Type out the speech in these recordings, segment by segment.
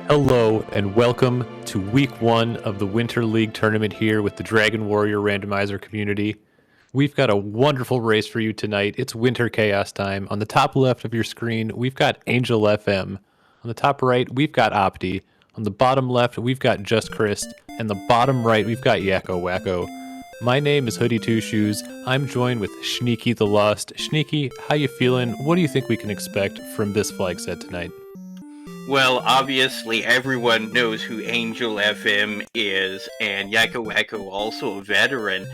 Hello and welcome to week 1 of the Winter League tournament here with the Dragon Warrior Randomizer community. We've got a wonderful race for you tonight. It's Winter Chaos time. On the top left of your screen, we've got Angel FM. On the top right, we've got Opty. On the bottom left, we've got Just Chris. And the bottom right, we've got YakkoWakko. My name is Hoodie Two Shoes. I'm joined with Sneaky the Lost. Sneaky, how you feeling? What do you think we can expect from this flag set tonight? Well, obviously everyone knows who Angel FM is, and YakkoWakko also a veteran.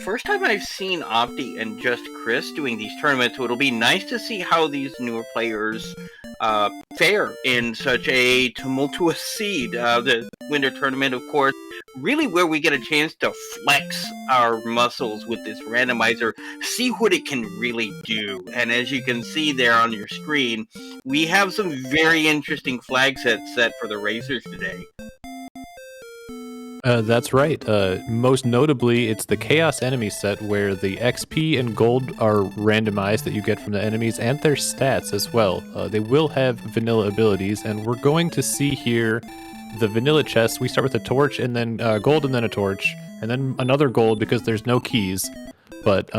First time I've seen Opty and Just Chris doing these tournaments, so it'll be nice to see how these newer players fare in such a tumultuous seed. The winter tournament, of course, really where we get a chance to flex our muscles with this randomizer, see what it can really do. And as you can see there on your screen, we have some very interesting flag sets set for the racers today. That's right. Most notably, it's the Chaos Enemy set where the XP and gold are randomized that you get from the enemies and their stats as well. They will have vanilla abilities, and we're going to see here the vanilla chests. We start with a torch and then gold and then a torch and then another gold because there's no keys. But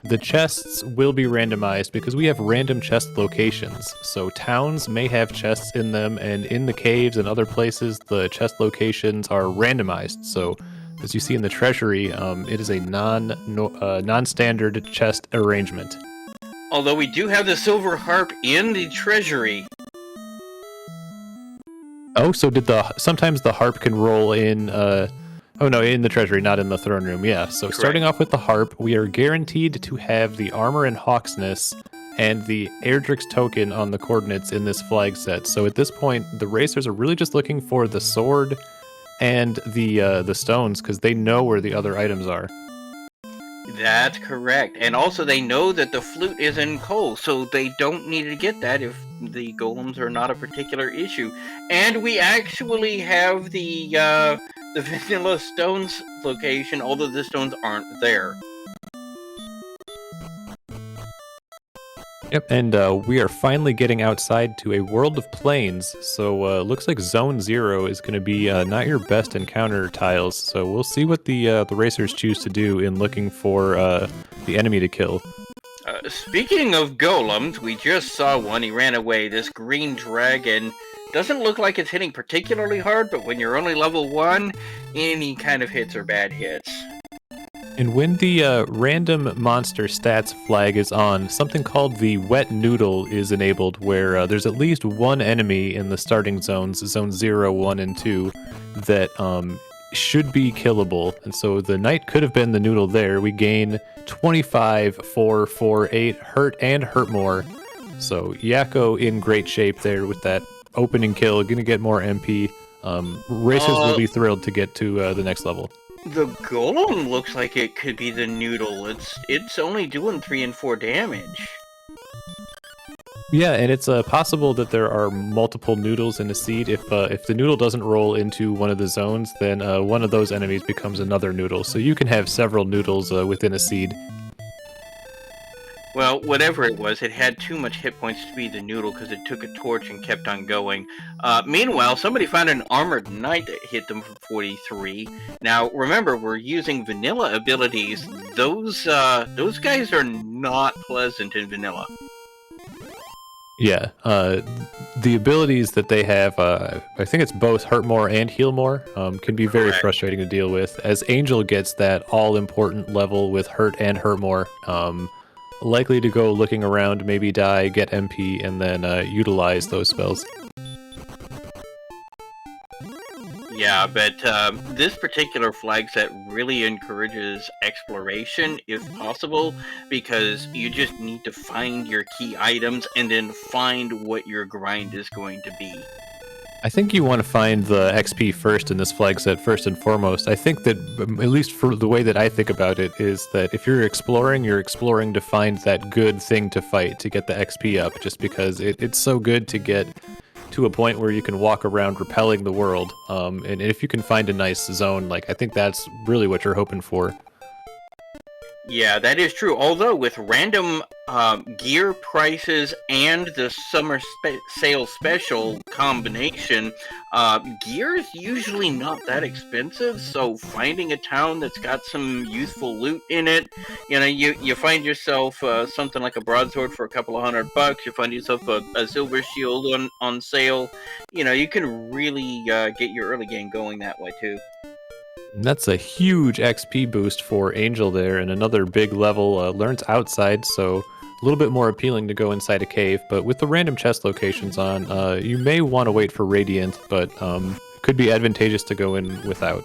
the chests will be randomized because we have random chest locations. So towns may have chests in them, and in the caves and other places, the chest locations are randomized. So as you see in the treasury, it is a non-standard chest arrangement. Although we do have the silver harp in the treasury. Oh, so sometimes the harp can roll in, in the treasury, not in the throne room, yeah. So Correct. Starting off with the harp, we are guaranteed to have the armor and hawksness and the Airdrix token on the coordinates in this flag set. So at this point, the racers are really just looking for the sword and the stones, because they know where the other items are. That's correct. And also they know that the flute is in coal, so they don't need to get that if the golems are not a particular issue. And we actually have the vanilla stones location, although the stones aren't there. Yep, and we are finally getting outside to a world of plains. So looks like Zone 0 is going to be not your best encounter tiles. So we'll see what the racers choose to do in looking for the enemy to kill. Speaking of golems, we just saw one. He ran away. This green dragon doesn't look like it's hitting particularly hard, but when you're only level 1, any kind of hits are bad hits. And when the random monster stats flag is on, something called the wet noodle is enabled, where there's at least one enemy in the starting zones, zone 0, 1, and 2, that should be killable. And so the knight could have been the noodle there. We gain 25, 4, 4, 8, hurt and hurt more. So Yakko in great shape there with that opening kill, gonna get more MP. Racers will be thrilled to get to the next level. The golem looks like it could be the noodle. It's only doing 3 and 4 damage. Yeah, and it's possible that there are multiple noodles in a seed. If the noodle doesn't roll into one of the zones, then one of those enemies becomes another noodle. So you can have several noodles within a seed. Well, whatever it was, it had too much hit points to be the noodle because it took a torch and kept on going. Meanwhile, somebody found an armored knight that hit them for 43. Now, remember, we're using vanilla abilities. Those guys are not pleasant in vanilla. Yeah, the abilities that they have, I think it's both hurt more and heal more, can be very frustrating to deal with. As Angel gets that all-important level with hurt and hurt more, likely to go looking around, maybe die, get MP, and then utilize those spells. Yeah, but this particular flag set really encourages exploration, if possible, because you just need to find your key items and then find what your grind is going to be. I think you want to find the XP first in this flag set, first and foremost. I think that, at least for the way that I think about it, is that if you're exploring to find that good thing to fight, to get the XP up, just because it's so good to get to a point where you can walk around repelling the world. And if you can find a nice zone, I think that's really what you're hoping for. Yeah, that is true. Although with random gear prices and the summer sale special combination, gear is usually not that expensive. So finding a town that's got some useful loot in it, you find yourself something like a broadsword for a couple of $100. You find yourself a silver shield on sale. You can really get your early game going that way too. That's a huge XP boost for Angel there, and another big level. Learns outside, so a little bit more appealing to go inside a cave. But with the random chest locations on, you may want to wait for Radiant, but it could be advantageous to go in without.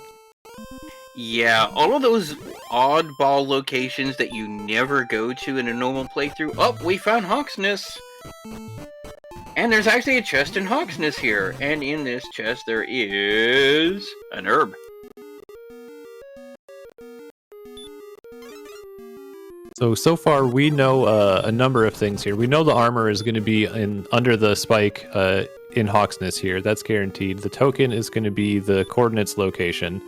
Yeah, all of those oddball locations that you never go to in a normal playthrough. Oh, we found Hawksness! And there's actually a chest in Hawksness here. And in this chest there is an herb. So far we know a number of things here. We know the armor is going to be under the spike in Hawksness here. That's guaranteed. The token is going to be the coordinates location.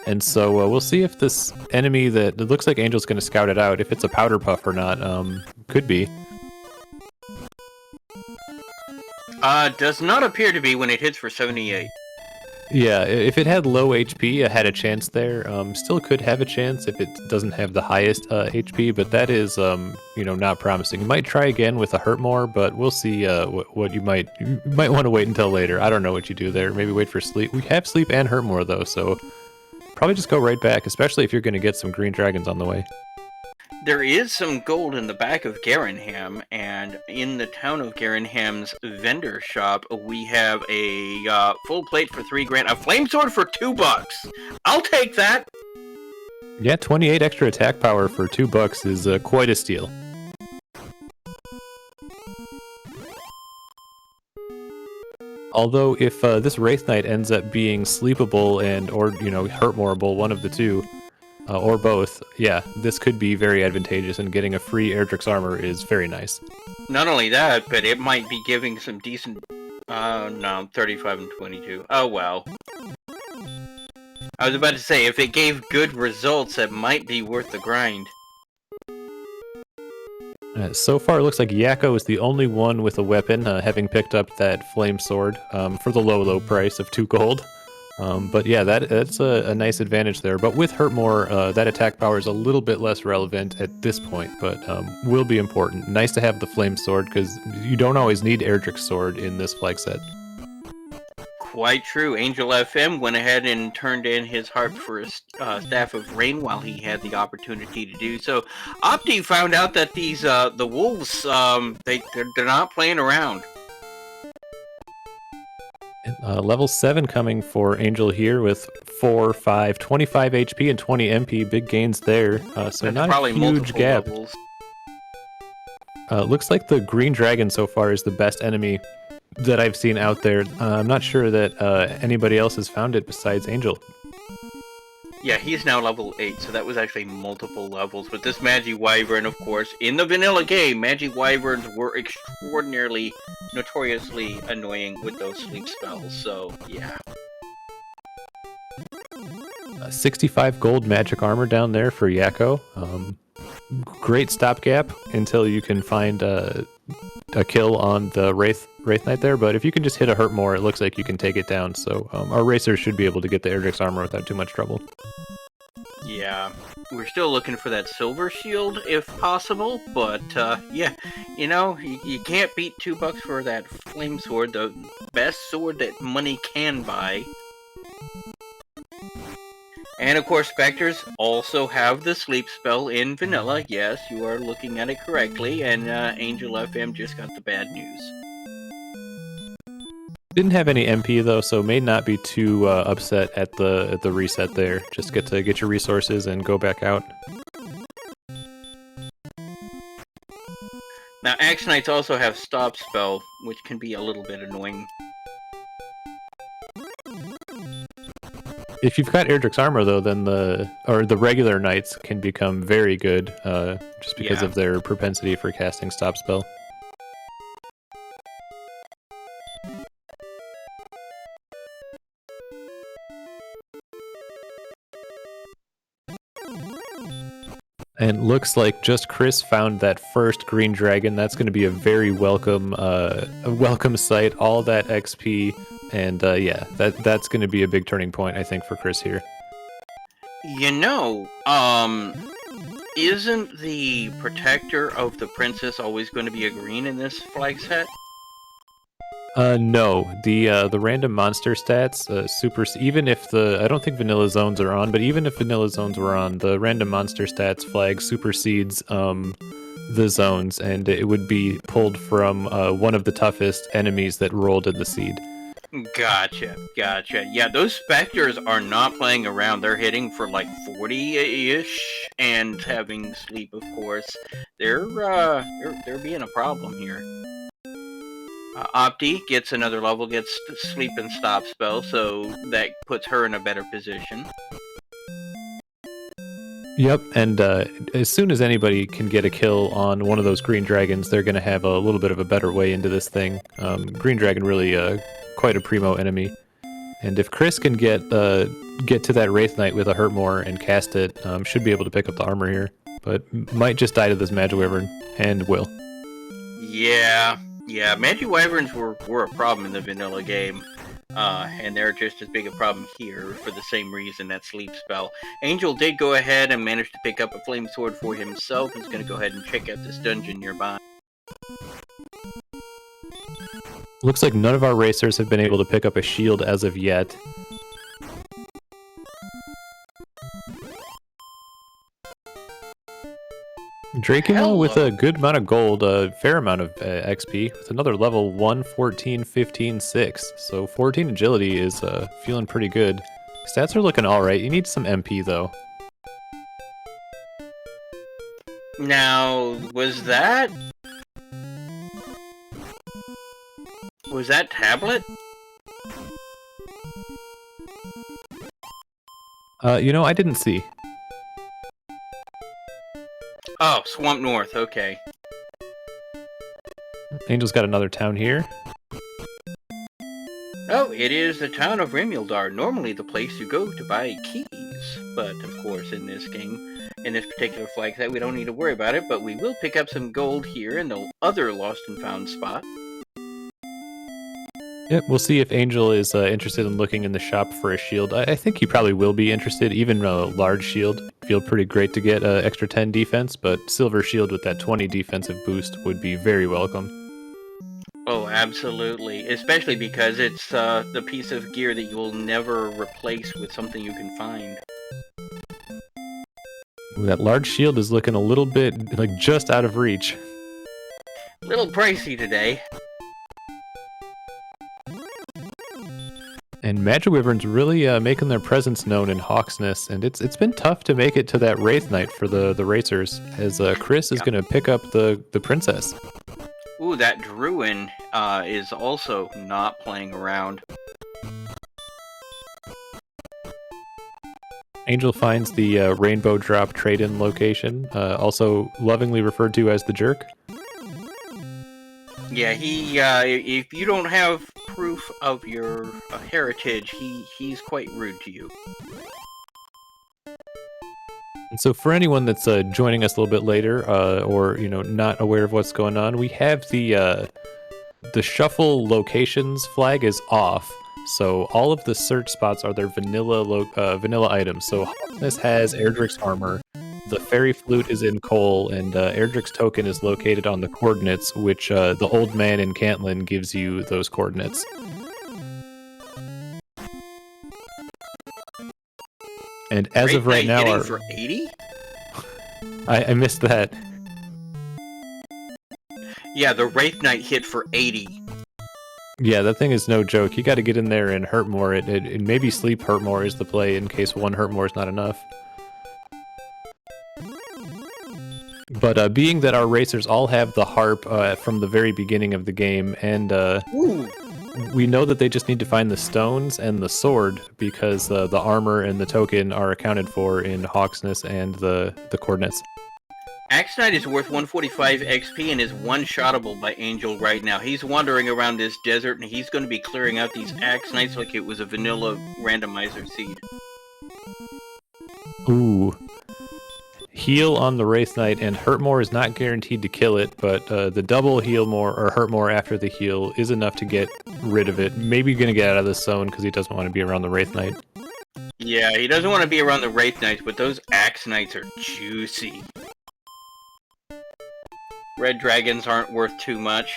And so we'll see if this enemy that it looks like Angel's going to scout it out, if it's a powder puff or not. Could be. Does not appear to be when it hits for 78. Yeah, if it had low HP, it had a chance there. Still could have a chance if it doesn't have the highest HP, but that is, not promising. You might try again with a hurt more, but we'll see what you might want to wait until later. I don't know what you do there. Maybe wait for sleep. We have sleep and hurt more though, so probably just go right back, especially if you're going to get some green dragons on the way. There is some gold in the back of Garenham, and in the town of Garenham's vendor shop, we have a full plate for $3,000, a flame sword for $2. I'll take that. Yeah, 28 extra attack power for $2 is quite a steal. Although if this Wraith Knight ends up being sleepable or hurt moreable, one of the two, or both, yeah, this could be very advantageous, and getting a free Erdrick's armor is very nice. Not only that, but it might be giving some decent... no, 35 and 22. Oh, well. I was about to say, if it gave good results, it might be worth the grind. So far, it looks like Yakko is the only one with a weapon, having picked up that flame sword for the low price of 2 gold. But yeah, that's a nice advantage there. But with hurt more, that attack power is a little bit less relevant at this point, but will be important. Nice to have the flame sword, because you don't always need Erdrick's sword in this flag set. Quite true. Angel FM went ahead and turned in his harp for a Staff of Rain while he had the opportunity to do so. Opty found out that these the wolves they're not playing around. Level 7 coming for Angel here with 4, 5, 25 HP and 20 MP. Big gains there. So That's not probably a huge gap. Levels. Looks like the green dragon so far is the best enemy that I've seen out there. I'm not sure that anybody else has found it besides Angel. Yeah, he's now level 8, so that was actually multiple levels. But this Magi Wyvern, of course, in the vanilla game, Magi Wyverns were extraordinarily, notoriously annoying with those sleep spells, so yeah. 65 gold magic armor down there for Yakko. Great stopgap until you can find a kill on the Wraith Knight there, but if you can just hit a hurt more, it looks like you can take it down, so our racers should be able to get the Erdrick's armor without too much trouble. Yeah, we're still looking for that silver shield if possible, but yeah, you can't beat $2 for that flame sword, the best sword that money can buy. And of course, Spectres also have the sleep spell in vanilla. Yes, you are looking at it correctly, and Angel FM just got the bad news. Didn't have any MP though, so may not be too upset at the reset there. Just get to get your resources and go back out. Now, Axe Knights also have stop spell, which can be a little bit annoying. If you've got Erdrick's armor though, then the regular knights can become very good, just because of their propensity for casting stop spell. And looks like just Chris found that first green dragon. That's going to be a very welcome sight. All that XP, and yeah, that's going to be a big turning point, I think, for Chris here. You know, isn't the protector of the princess always going to be a green in this flag set? No, the random monster stats, even if I don't think vanilla zones are on, but even if vanilla zones were on, the random monster stats flag supersedes the zones, and it would be pulled from one of the toughest enemies that rolled in the seed. Gotcha. Yeah, those specters are not playing around. They're hitting for like 40-ish, and having sleep, of course. They're being a problem here. Opty gets another level, gets sleep and stop spell, so that puts her in a better position. Yep, and as soon as anybody can get a kill on one of those green dragons, they're going to have a little bit of a better way into this thing. Green dragon really quite a primo enemy, and if Chris can get to that Wraith Knight with a Hurtmore and cast it, should be able to pick up the armor here, but might just die to this Magic Wyvern, and will. Yeah, Magic Wyverns were a problem in the vanilla game, and they're just as big a problem here for the same reason, that sleep spell. Angel did go ahead and manage to pick up a flame sword for himself. He's going to go ahead and check out this dungeon nearby. Looks like none of our racers have been able to pick up a shield as of yet. Draco with a good amount of gold, a fair amount of XP, with another level 1, 14, 15, 6. So 14 agility is feeling pretty good. Stats are looking alright. You need some MP though. Now, was that tablet? I didn't see. Oh, Swamp North, okay. Angel's got another town here. Oh, it is the town of Remildar, normally the place you go to buy keys. But, of course, in this game, in this particular flag set, we don't need to worry about it, but we will pick up some gold here in the other lost and found spot. Yep, we'll see if Angel is interested in looking in the shop for a shield. I think he probably will be interested. Even a large shield feel pretty great to get extra 10 defense, but silver shield with that 20 defensive boost would be very welcome. Oh, absolutely. Especially because it's the piece of gear that you will never replace with something you can find. Ooh, that large shield is looking a little bit like just out of reach. A little pricey today. And Magic Wyvern's really making their presence known in Hawksness, and it's been tough to make it to that Wraith Knight for the racers, as Chris is going to pick up the princess. Ooh, that Druin is also not playing around. Angel finds the Rainbow Drop trade-in location, also lovingly referred to as the Jerk. Yeah, if you don't have proof of your heritage, he's quite rude to you. And so for anyone that's joining us a little bit later, or not aware of what's going on, we have the shuffle locations flag is off. So all of the search spots are their vanilla items. So Hawksness has Erdrick's armor, the Fairy Flute is in coal, and Erdrick's token is located on the coordinates, which the old man in Cantlin gives you those coordinates. And as of right now, for 80? I missed that. Yeah, the Wraith Knight hit for 80. Yeah, that thing is no joke. You got to get in there and hurt more. It maybe sleep hurt more is the play in case one hurt more is not enough. But being that our racers all have the harp from the very beginning of the game, and we know that they just need to find the stones and the sword, because the armor and the token are accounted for in Hawksness and the coordinates. Axe Knight is worth 145 XP and is one-shottable by Angel right now. He's wandering around this desert, and he's going to be clearing out these Axe Knights like it was a vanilla randomizer seed. Ooh. heal on the Wraith Knight, and hurt more is not guaranteed to kill it, but the double heal more or hurt more after the heal is enough to get rid of it. Maybe gonna get out of the zone because he doesn't want to be around the Wraith Knight. Yeah, he doesn't want to be around the Wraith Knights, but those Axe Knights are juicy. Red Dragons aren't worth too much.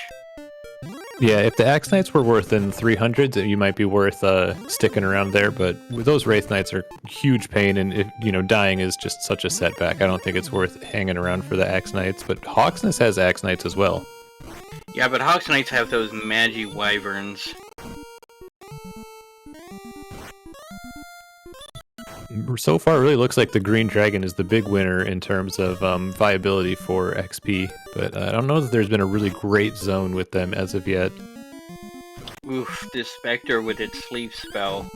Yeah, if the Axe Knights were worth in 300s, you might be worth sticking around there, but those Wraith Knights are huge pain, and if, dying is just such a setback. I don't think it's worth hanging around for the Axe Knights, but Hawksness has Axe Knights as well. Yeah, but Hawks Knights have those Magi Wyverns. So far, it really looks like the Green Dragon is the big winner in terms of viability for XP, but I don't know that there's been a really great zone with them as of yet. Oof, this Spectre with its sleep spell.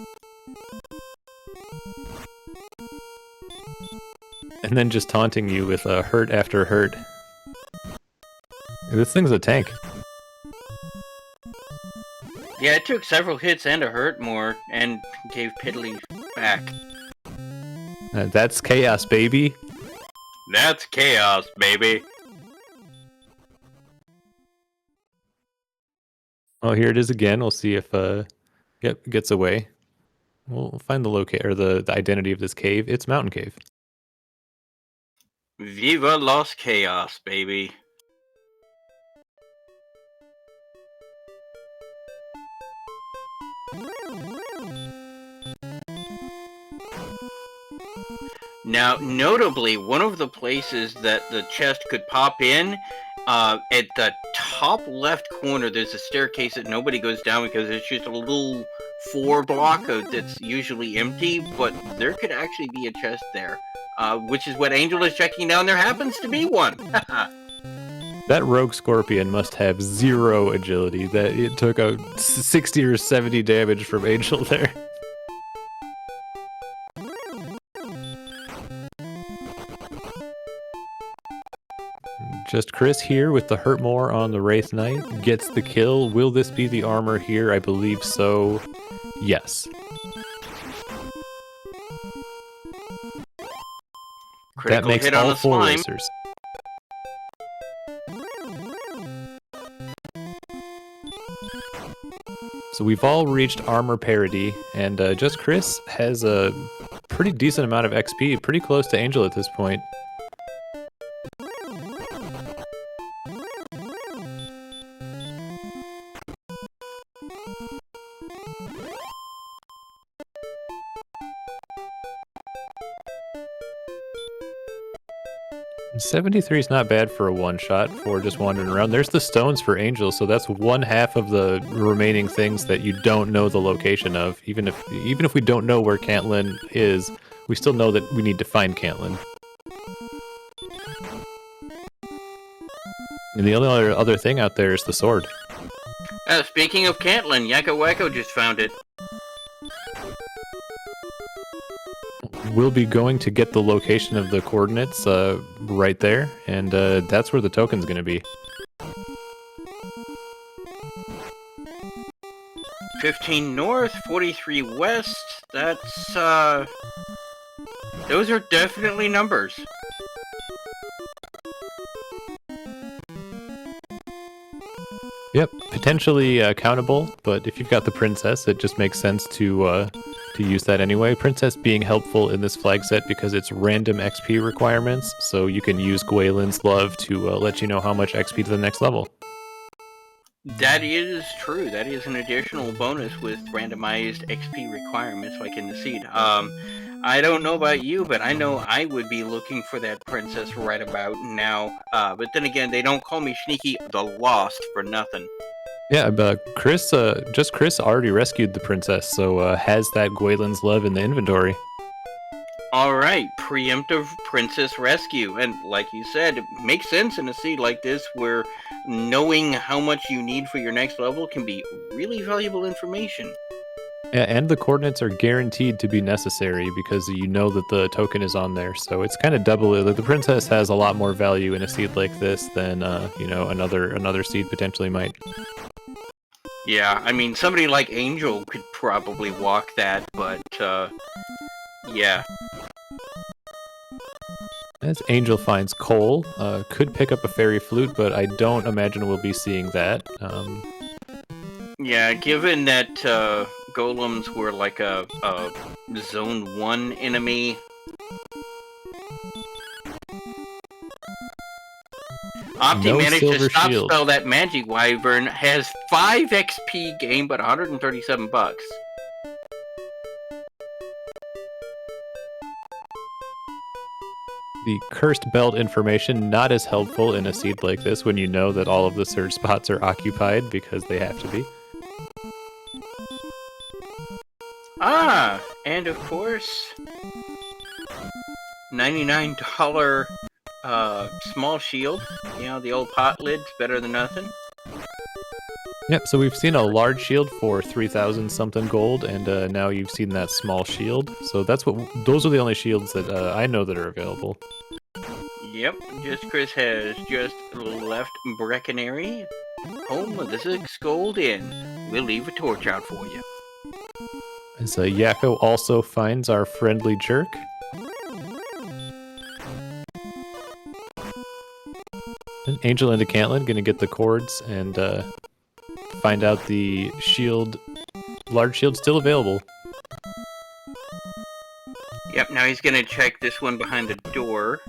And then just taunting you with hurt after hurt. This thing's a tank. Yeah, it took several hits and a hurt more, and gave Piddly back. That's chaos, baby. That's chaos, baby. Oh, here it is again. We'll see if yep, gets away. We'll find the locate or the identity of this cave. It's Mountain Cave. Viva Los Chaos, baby. Now, notably, one of the places that the chest could pop in, at the top left corner, there's a staircase that nobody goes down because it's just a little 4-block that's usually empty, but there could actually be a chest there, which is what Angel is checking down. There happens to be one! That rogue scorpion must have 0 agility. That it took a 60 or 70 damage from Angel there. Just Chris here with the hurt more on the Wraith Knight. Gets the kill. Will this be the armor here? I believe so. Yes. Critical that makes hit all on the 4 slime. racers. So we've all reached armor parity, and Just Chris has a pretty decent amount of XP, pretty close to Angel at this point. $73 is not bad for a one-shot for just wandering around. There's the stones for Angel, so that's 1/2 of the remaining things that you don't know the location of. Even if we don't know where Caitlyn is, we still know that we need to find Caitlyn. And the only other thing out there is the sword. Speaking of Caitlyn, YakkoWakko just found it. We'll be going to get the location of the coordinates right there, and that's where the token's going to be. 15 north, 43 west. That's, those are definitely numbers. Yep, potentially countable, but if you've got the princess, it just makes sense to use that anyway. Princess being helpful in this flag set because it's random XP requirements, so you can use Gwaelin's Love to let you know how much XP to the next level. That is true. That is an additional bonus with randomized XP requirements like in the seed. I don't know about you, but I know I would be looking for that princess right about now. But then again, they don't call me Sneaky the Lost for nothing. Yeah, but Chris already rescued the princess, so has that Gwaelin's Love in the inventory. Alright, preemptive princess rescue. And like you said, it makes sense in a seed like this where knowing how much you need for your next level can be really valuable information. Yeah, and the coordinates are guaranteed to be necessary because you know that the token is on there. So it's kind of double. The princess has a lot more value in a seed like this than another seed potentially might. Yeah, I mean, somebody like Angel could probably walk that, but yeah. As Angel finds coal, could pick up a fairy flute, but I don't imagine we'll be seeing that. Yeah, given that golems were like a zone 1 enemy. Opti No managed to silver stop shield. spell that magic wyvern, has 5 XP gain but 137 bucks. The cursed belt information not as helpful in a seed like this when you know that all of the surge spots are occupied because they have to be. Ah, and of course, $99 small shield. You know, the old pot lid's better than nothing. Yep, so we've seen a large shield for 3,000 something gold, and now you've seen that small shield. So those are the only shields that I know that are available. Yep, just Chris has just left Breckenary, home of the 6 Gold Inn. We'll leave a torch out for you. As Yakko also finds our friendly jerk. And Angel into Cantlin gonna get the cords and find out the large shield still available. Yep, now he's gonna check this one behind the door.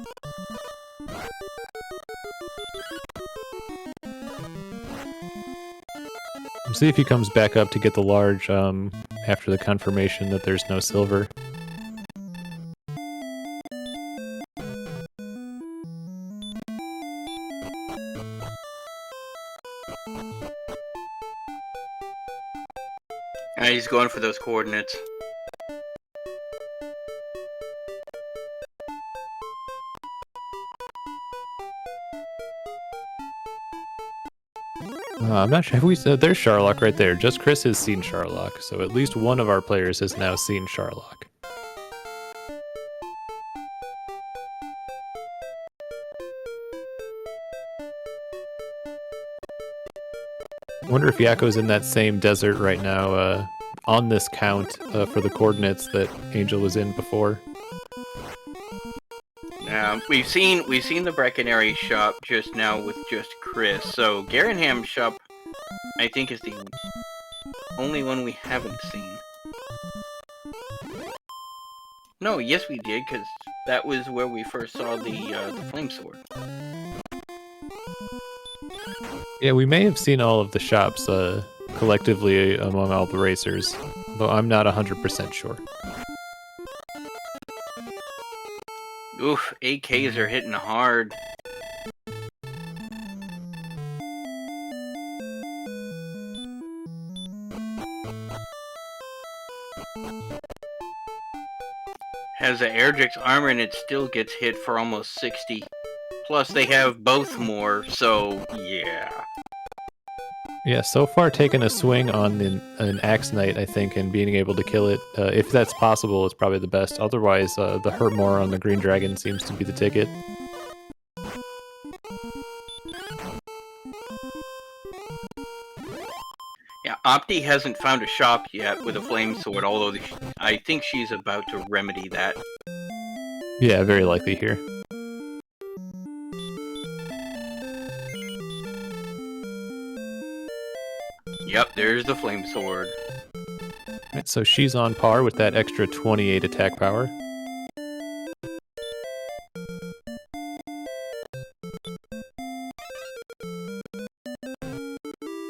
See if he comes back up to get the large after the confirmation that there's no silver. He's going for those coordinates. I'm not sure. Have we? There's Sharlock right there. Just Chris has seen Sharlock, so at least one of our players has now seen Sharlock. Wonder if Yakko's in that same desert right now, on this count for the coordinates that Angel was in before. We've seen the Breckenary shop just now with just Chris. So Garenham's shop, I think, is the only one we haven't seen. No, yes we did, because that was where we first saw the flame sword. Yeah, we may have seen all of the shops collectively among all the racers, though I'm not 100% sure. Oof, AKs are hitting hard. Has an Erdrick's armor and it still gets hit for almost 60. Plus they have both more, so yeah. Yeah, so far taking a swing on an Axe Knight, I think, and being able to kill it, if that's possible, is probably the best. Otherwise, the hurt more on the Green Dragon seems to be the ticket. Yeah, Opti hasn't found a shop yet with a flame sword, although I think she's about to remedy that. Yeah, very likely here. Yep, there's the flame sword. Right, so she's on par with that extra 28 attack power.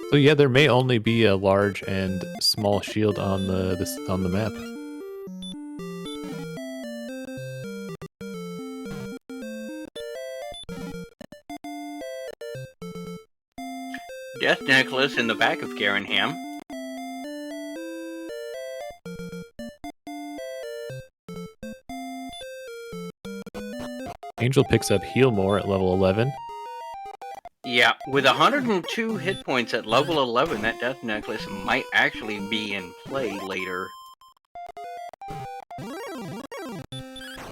So yeah, there may only be a large and small shield on the map. Death necklace in the back of Garenham. Angel picks up heal more at level 11. Yeah, with 102 hit points at level 11, that death necklace might actually be in play later.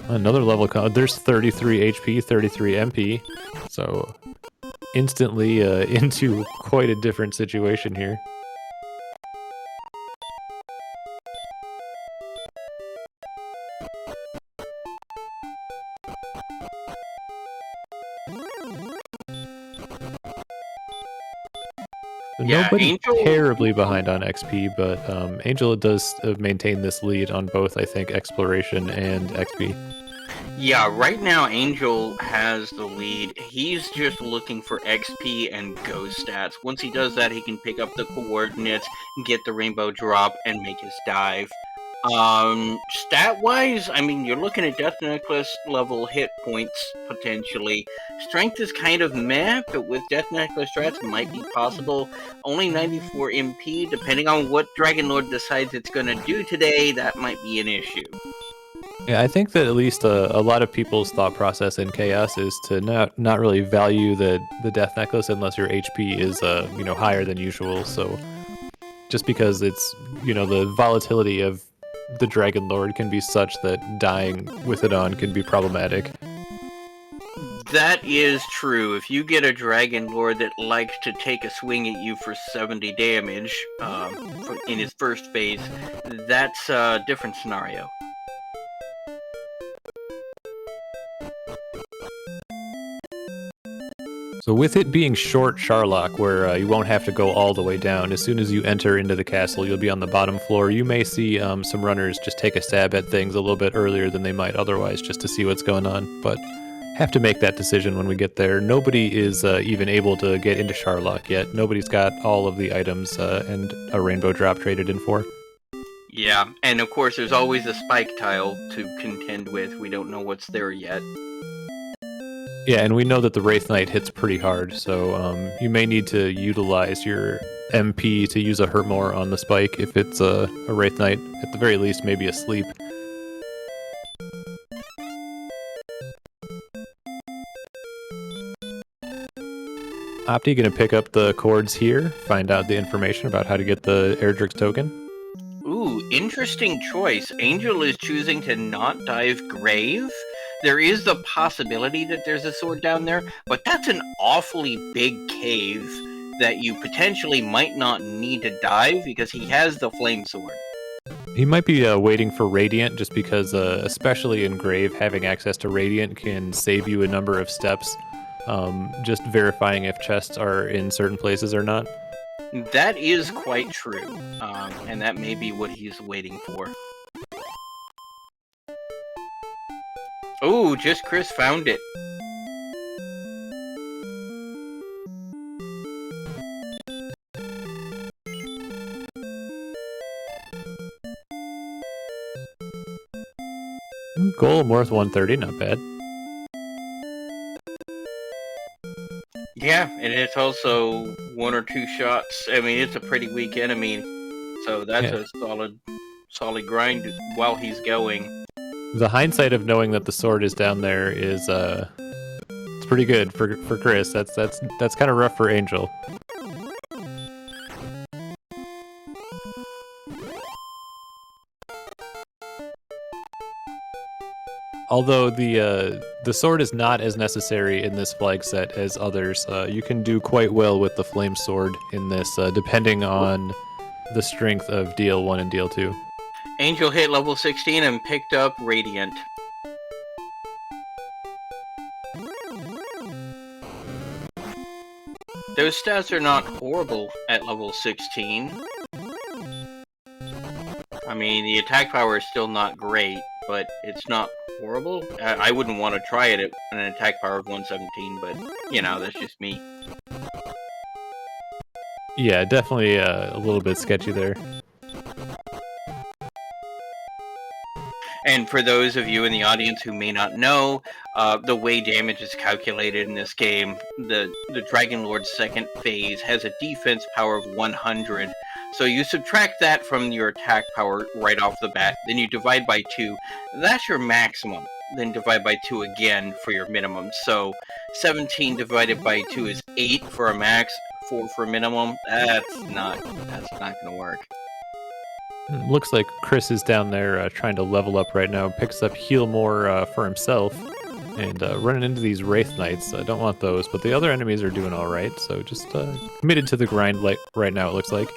Another level there's 33 HP, 33 MP, so instantly into quite a different situation here. Yeah, Nobody Angel. terribly behind on XP, but Angel does maintain this lead on both, I think, exploration and XP. Yeah, right now Angel has the lead. He's just looking for XP and ghost stats. Once he does that, he can pick up the coordinates, get the rainbow drop, and make his dive. Stat-wise, I mean, you're looking at Death Necklace level hit points, potentially. Strength is kind of meh, but with Death Necklace strats, it might be possible. Only 94 MP, depending on what Dragon Lord decides it's gonna do today, that might be an issue. Yeah, I think that at least a lot of people's thought process in Chaos is to not really value the Death Necklace unless your HP is higher than usual. So just because it's the volatility of the Dragon Lord can be such that dying with it on can be problematic. That is true. If you get a Dragon Lord that likes to take a swing at you for 70 damage in his first phase, that's a different scenario. So with it being short Charlock, where you won't have to go all the way down, as soon as you enter into the castle, you'll be on the bottom floor. You may see some runners just take a stab at things a little bit earlier than they might otherwise, just to see what's going on, but have to make that decision when we get there. Nobody is even able to get into Charlock yet. Nobody's got all of the items and a rainbow drop traded in for. Yeah, and of course there's always a spike tile to contend with. We don't know what's there yet. Yeah, and we know that the Wraith Knight hits pretty hard, so you may need to utilize your MP to use a Hurt More on the spike if it's a Wraith Knight. At the very least, maybe a sleep. Opty gonna pick up the cords here, find out the information about how to get the Erdrick's token. Ooh, interesting choice. Angel is choosing to not dive Grave. There is the possibility that there's a sword down there, but that's an awfully big cave that you potentially might not need to dive because he has the flame sword. He might be waiting for Radiant just because, especially in Grave, having access to Radiant can save you a number of steps. Just verifying if chests are in certain places or not. That is quite true, and that may be what he's waiting for. Oh, just Chris found it. Golem worth 130, not bad. Yeah, and it's also 1 or 2 shots. I mean, it's a pretty weak enemy, so that's a solid grind while he's going. The hindsight of knowing that the sword is down there is it's pretty good for Chris. That's kind of rough for Angel. Although the sword is not as necessary in this flag set as others, you can do quite well with the flame sword in this, depending on the strength of DL1 and DL2. Angel hit level 16 and picked up Radiant. Those stats are not horrible at level 16. I mean, the attack power is still not great, but it's not horrible. I wouldn't want to try it at an attack power of 117, but, that's just me. Yeah, definitely a little bit sketchy there. And for those of you in the audience who may not know, the way damage is calculated in this game, the Dragon Lord's second phase has a defense power of 100. So you subtract that from your attack power right off the bat, then you divide by 2. That's your maximum. Then divide by 2 again for your minimum. So 17 divided by 2 is 8 for a max, 4 for a minimum. That's not gonna work. Looks like Chris is down there trying to level up right now. Picks up heal more for himself. And running into these Wraith Knights, I don't want those. But the other enemies are doing alright, so just committed to the grind right now, it looks like.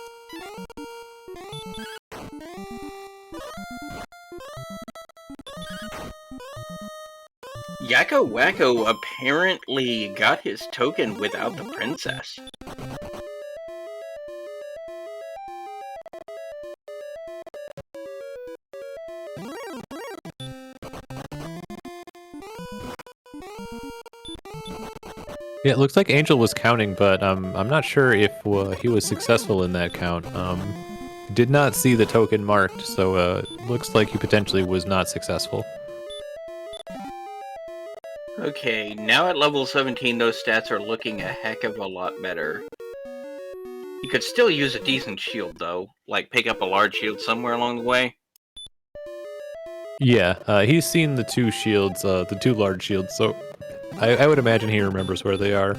YakkoWakko apparently got his token without the princess. Yeah, it looks like Angel was counting, but I'm not sure if he was successful in that count. Did not see the token marked, so looks like he potentially was not successful. Okay, now at level 17, those stats are looking a heck of a lot better. You could still use a decent shield, though. Like, pick up a large shield somewhere along the way. Yeah, he's seen the two shields, the two large shields, so I would imagine he remembers where they are.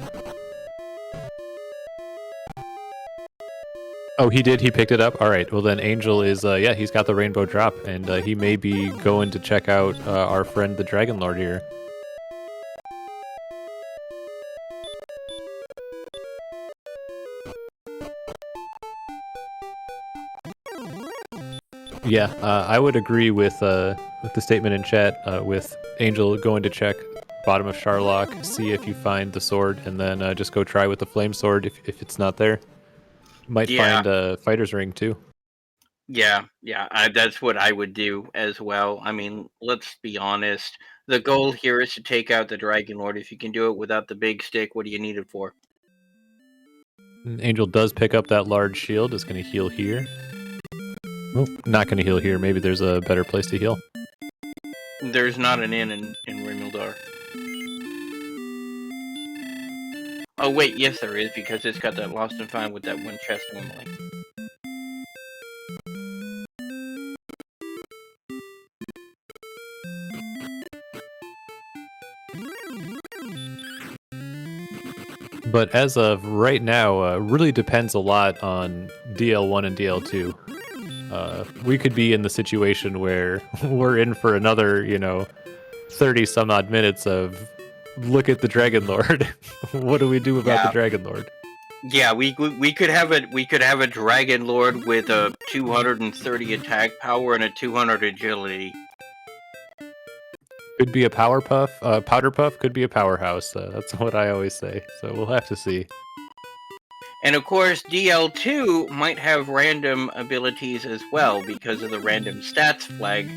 Oh, he did? He picked it up? Alright, well then Angel is, yeah, he's got the rainbow drop, and he may be going to check out our friend the Dragon Lord here. Yeah, I would agree with the statement in chat, with Angel going to check bottom of Charlock, see if you find the sword, and then just go try with the flame sword if it's not there. Might find a fighter's ring too. Yeah, that's what I would do as well. I mean, let's be honest. The goal here is to take out the Dragon Lord. If you can do it without the big stick, what do you need it for? Angel does pick up that large shield, is going to heal here. Oh, not going to heal here. Maybe there's a better place to heal. There's not an inn in Rimildar. Oh wait, yes there is, because it's got that lost and found with that one chest normally. But as of right now, really depends a lot on DL1 and DL2. We could be in the situation where we're in for another, 30 some odd minutes of look at the Dragon Lord. What do we do about the Dragon Lord? Yeah, we could have a Dragon Lord with a 230 attack power and a 200 agility. Could be a power puff. Powder puff could be a powerhouse. That's what I always say. So we'll have to see. And of course, DL2 might have random abilities as well, because of the random stats flag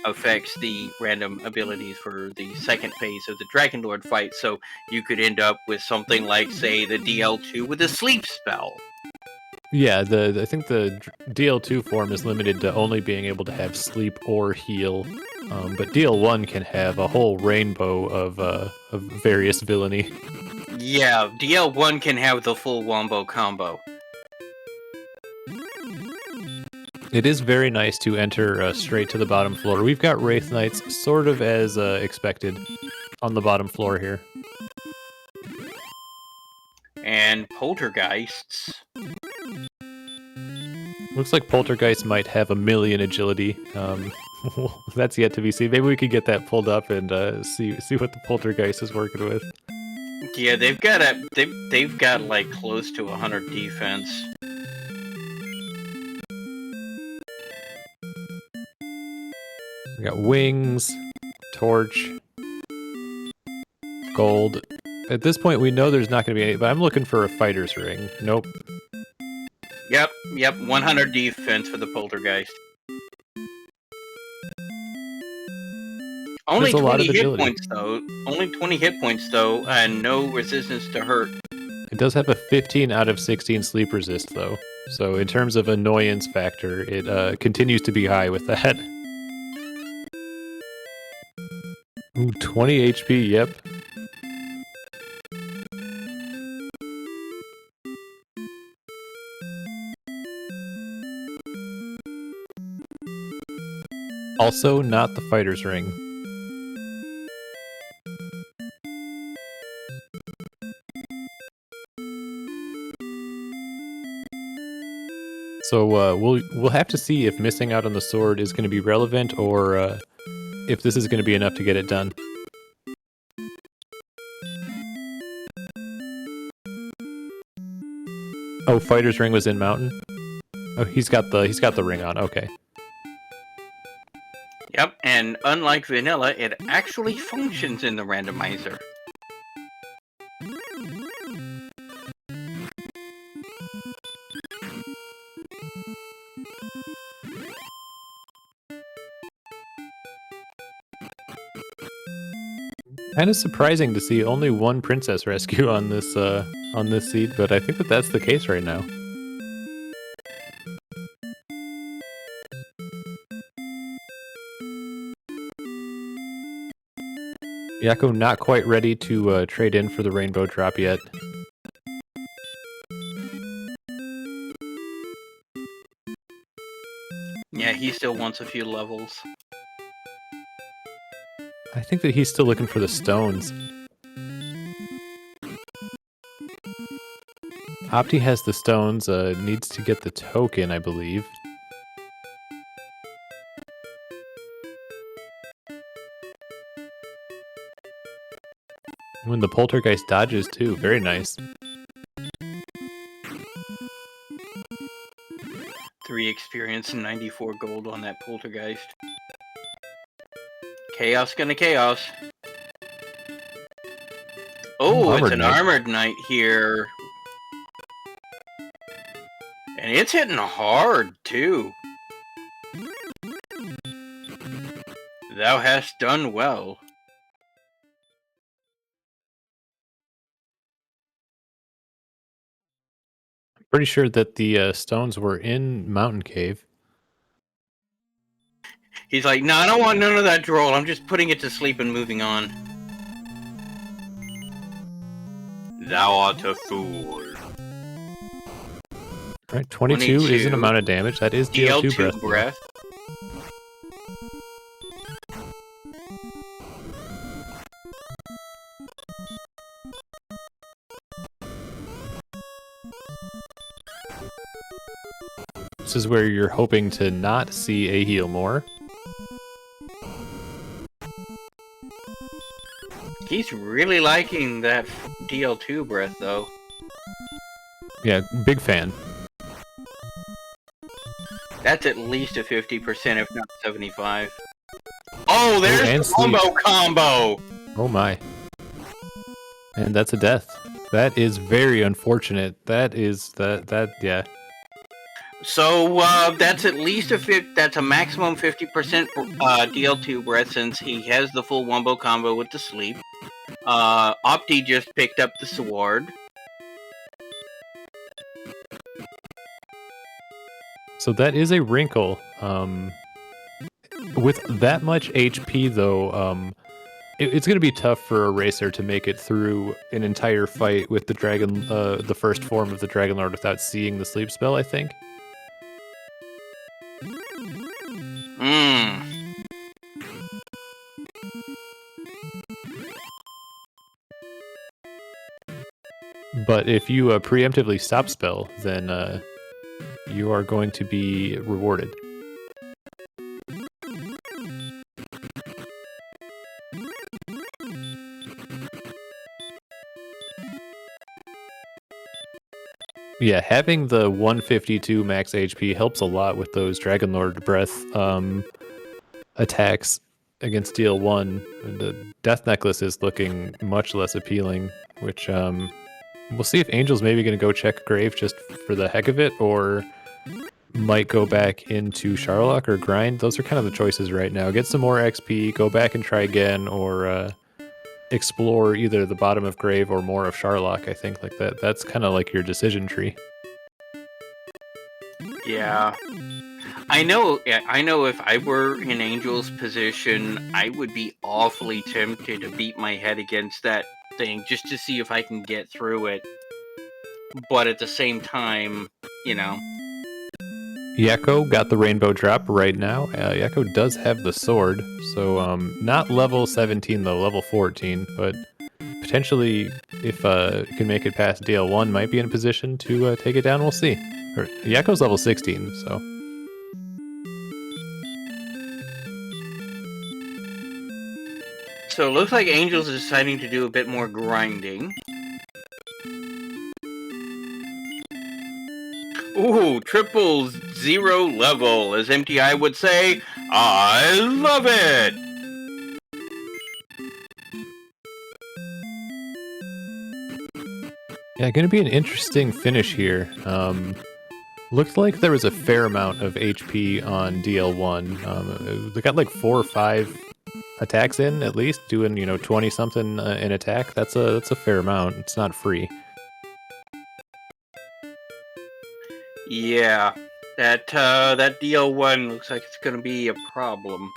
affects the random abilities for the second phase of the Dragon Lord fight. So you could end up with something like, say, the DL2 with a sleep spell. Yeah, I think the DL2 form is limited to only being able to have sleep or heal, but DL1 can have a whole rainbow of various villainy. Yeah, DL1 can have the full wombo combo. It is very nice to enter straight to the bottom floor. We've got Wraith Knights sort of as expected on the bottom floor here. And Poltergeists. Looks like Poltergeist might have 1,000,000 agility. That's yet to be seen. Maybe we could get that pulled up and see what the Poltergeist is working with. Yeah, they've got like close to 100 defense. We got wings, torch, gold. At this point, we know there's not going to be any, but I'm looking for a fighter's ring. Nope. Yep, 100 defense for the Poltergeist. Only 20 hit points though. Only 20 hit points though, and no resistance to hurt. It does have a 15 out of 16 sleep resist though. So in terms of annoyance factor, it continues to be high with that. Ooh, 20 HP, yep. Also, not the fighter's ring. So we'll have to see if missing out on the sword is going to be relevant, or if this is going to be enough to get it done. Oh, fighter's ring was in mountain. Oh, he's got the ring on. Okay. Yep, and unlike vanilla, it actually functions in the randomizer. Kind of surprising to see only one princess rescue on this seed, but I think that that's the case right now. Yakko not quite ready to trade in for the rainbow drop yet. Yeah, he still wants a few levels. I think that he's still looking for the stones. Opty has the stones, needs to get the token, I believe. When the poltergeist dodges too, very nice. 3 experience and 94 gold on that poltergeist. Chaos gonna chaos. Oh, it's an armored knight here. And it's hitting hard, too. Thou hast done well. I'm pretty sure that the stones were in Mountain Cave. He's like, no, I don't want none of that droll. I'm just putting it to sleep and moving on. Thou art a fool. Right, 22 is an amount of damage. That is DL2 breath. This is where you're hoping to not see a heal more. He's really liking that DL2 breath, though. Yeah, big fan. That's at least a 50%, if not 75. Oh, there's the combo! Oh my. And that's a death. That is very unfortunate. Yeah. So, that's at least that's a maximum 50% DL2 breath since he has the full wombo combo with the sleep. Opty just picked up the sword. So that is a wrinkle. With that much HP, though, it's going to be tough for a racer to make it through an entire fight with the dragon, the first form of the Dragon Lord without seeing the sleep spell, I think. But if you preemptively stop spell, then you are going to be rewarded. Yeah, having the 152 max HP helps a lot with those Dragon Lord breath attacks against DL1. The Death Necklace is looking much less appealing, which we'll see if Angel's maybe going to go check Grave just for the heck of it, or might go back into Charlock or grind. Those are kind of the choices right now. Get some more XP, go back and try again, or explore either the bottom of Grave or more of Charlock. I think like that. That's kind of like your decision tree. Yeah. I know if I were in Angel's position, I would be awfully tempted to beat my head against that thing just to see if I can get through it. But at the same time, you know. Yakko got the rainbow drop right now. Yakko does have the sword, so not level 17 though, level 14, but potentially if you can make it past DL1, might be in a position to take it down. We'll see. Yakko's level 16, so. So it looks like Angel's deciding to do a bit more grinding. Ooh, 000 level, as MTI would say. I love it! Yeah, gonna be an interesting finish here. Looked like there was a fair amount of HP on DL1. They got like 4 or 5 attacks in at least, doing 20 something in attack. That's a fair amount. It's not free. Yeah, that DL1 looks like it's gonna be a problem.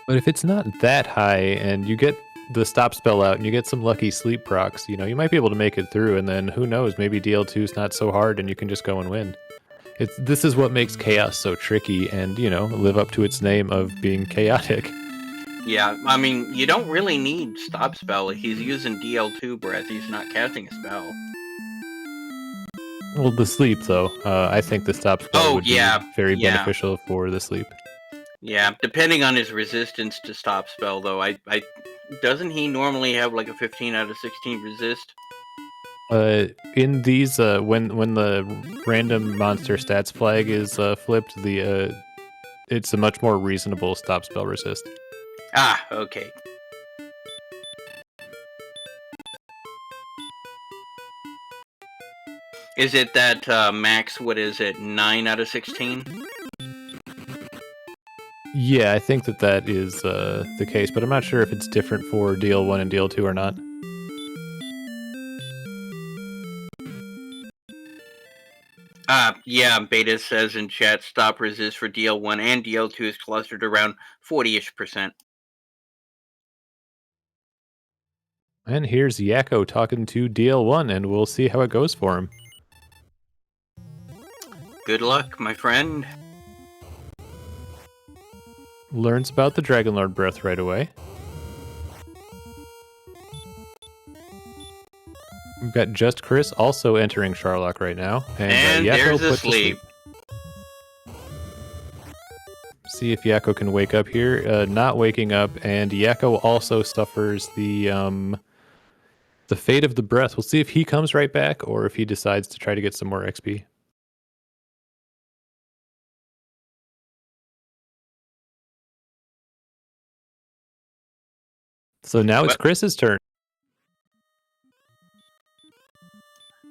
But if it's not that high and you get the stop spell out and you get some lucky sleep procs, you might be able to make it through, and then who knows, maybe DL2 is not so hard and you can just go and win. This is what makes Chaos so tricky and, live up to its name of being chaotic. Yeah, I mean, you don't really need stop spell. He's using DL2 breath. He's not casting a spell. Well, the sleep, though. I think the stop spell would be very beneficial for the sleep. Yeah, depending on his resistance to stop spell, though. Doesn't he normally have like a 15 out of 16 resist? In these, when the random monster stats flag is flipped, it's a much more reasonable stop spell resist. Ah, okay. Is it that max? What is it? 9 out of 16? Yeah, I think that is the case, but I'm not sure if it's different for DL1 and DL2 or not. Yeah, Beta says in chat, stop resist for DL1 and DL2 is clustered around 40-ish%. And here's Yakko talking to DL1, and we'll see how it goes for him. Good luck, my friend. Learns about the Dragonlord breath right away. We've got Just Chris also entering Charlock right now. And Yakko there's a sleep. See if Yakko can wake up here. Not waking up, and Yakko also suffers the fate of the breath. We'll see if he comes right back or if he decides to try to get some more XP. So now it's Chris's turn.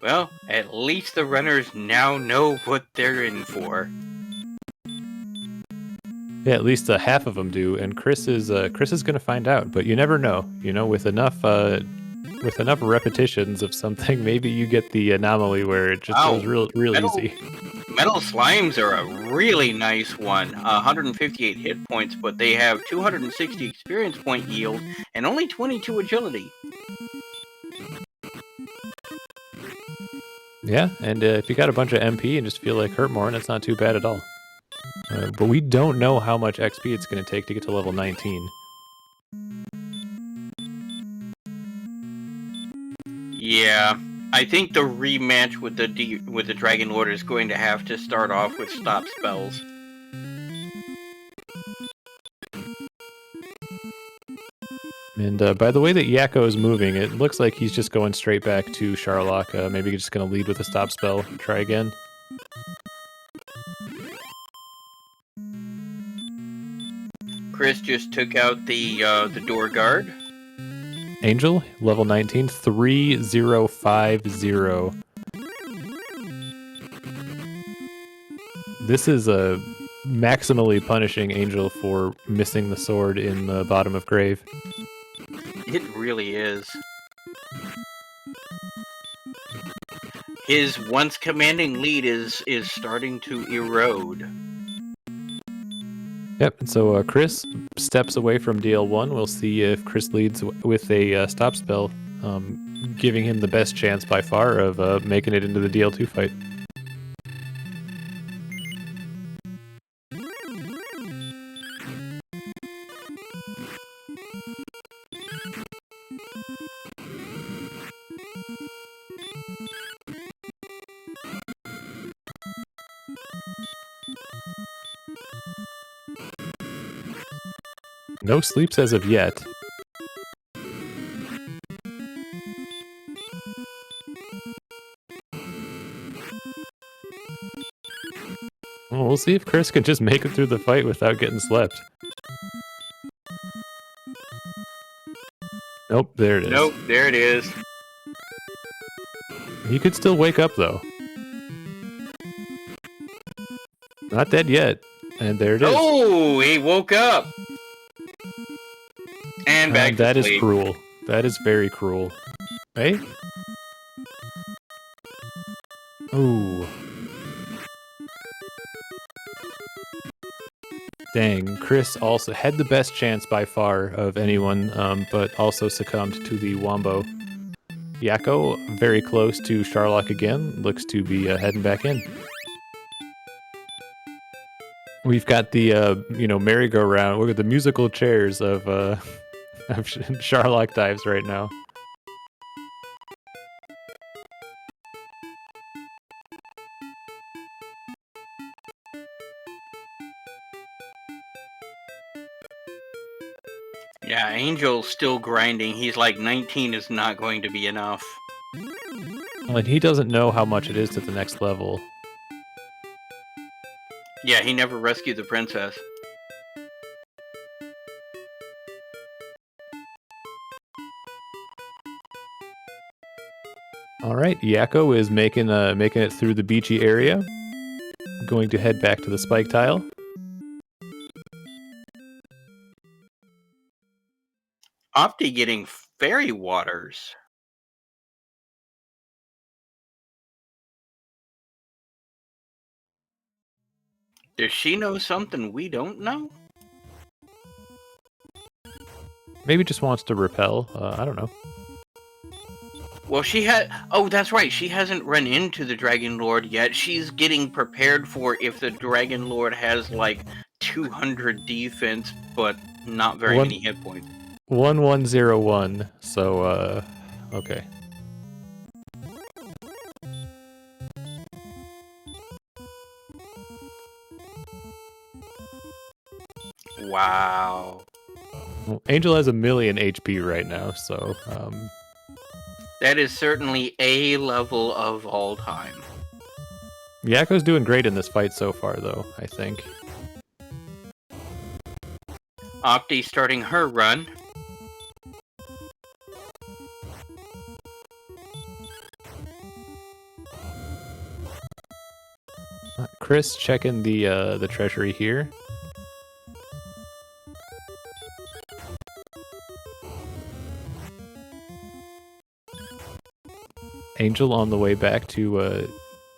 Well, at least the runners now know what they're in for. Yeah, at least half of them do, and Chris is going to find out. But you never know. With enough repetitions of something, maybe you get the anomaly where it just goes real easy. Metal slimes are a really nice one. 158 hit points, but they have 260 experience point yield and only 22 agility. Yeah, and if you got a bunch of MP and just feel like hurt more, that's not too bad at all. But we don't know how much XP it's going to take to get to level 19. Yeah, I think the rematch with the Dragon Lord is going to have to start off with stop spells. And by the way that Yakko is moving, it looks like he's just going straight back to Charlock. Maybe he's just going to lead with a stop spell. Try again. Chris just took out the door guard. Angel, level 19, 3050. This is a maximally punishing Angel for missing the sword in the bottom of grave. It really is. His once commanding lead is starting to erode. Yep, and so Chris steps away from DL1. We'll see if Chris leads with a stop spell, giving him the best chance by far of making it into the DL2 fight. No sleeps as of yet. Well, we'll see if Chris can just make it through the fight without getting slept. Nope, there it is. Nope, there it is. He could still wake up, though. Not dead yet. And there it is. Oh, he woke up. And back to That sleep. is cruel. That is very cruel. Hey? Ooh. Dang, Chris also had the best chance by far of anyone, but also succumbed to the Wombo. Yakko, very close to Sharlock again, looks to be heading back in. We've got the, merry-go-round. Look at the musical chairs of Sharlock dives right now. Yeah, Angel's still grinding. He's like 19 is not going to be enough. Well, and he doesn't know how much it is to the next level. Yeah, he never rescued the princess. All right, Yakko is making it through the beachy area. Going to head back to the spike tile. Opty getting fairy waters. Does she know something we don't know? Maybe just wants to repel. I don't know. Well, she had... Oh, that's right. She hasn't run into the Dragon Lord yet. She's getting prepared for if the Dragon Lord has, like, 200 defense, but not very many hit points. 1101, so, okay. Wow. Well, Angel has 1,000,000 HP right now, so, That is certainly a level of all time. Yakko's doing great in this fight so far, though, I think. Opty starting her run. Chris checking the treasury here. Angel on the way back to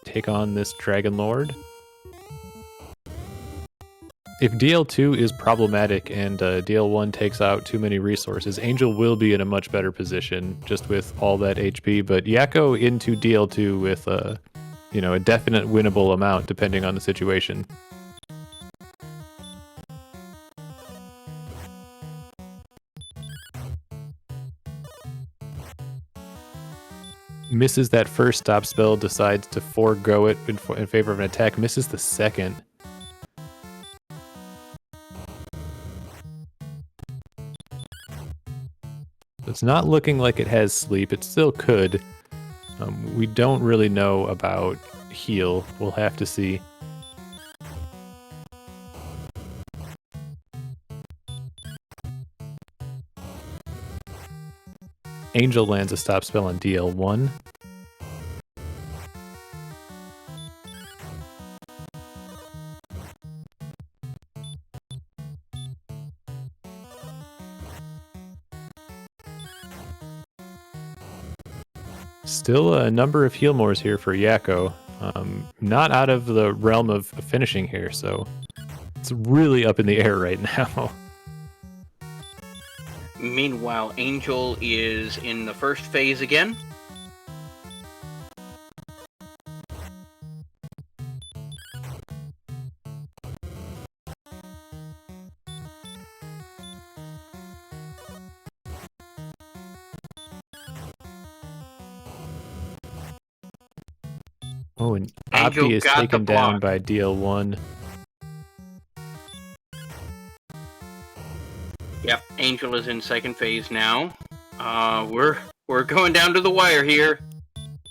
take on this Dragon Lord. If DL2 is problematic and DL1 takes out too many resources, Angel will be in a much better position just with all that HP. But Yakko into DL2 with a definite winnable amount depending on the situation. Misses that first stop spell, decides to forego it in favor of an attack, misses the second. It's not looking like it has sleep. It still could. We don't really know about heal. We'll have to see. Angel lands a stop spell on DL1. Still a number of heal mores here for Yakko. Not out of the realm of finishing here, so it's really up in the air right now. Meanwhile, Angel is in the first phase again. Oh, and Angel Opty is got the taken down block. by DL1. Yep, Angel is in second phase now. We're going down to the wire here.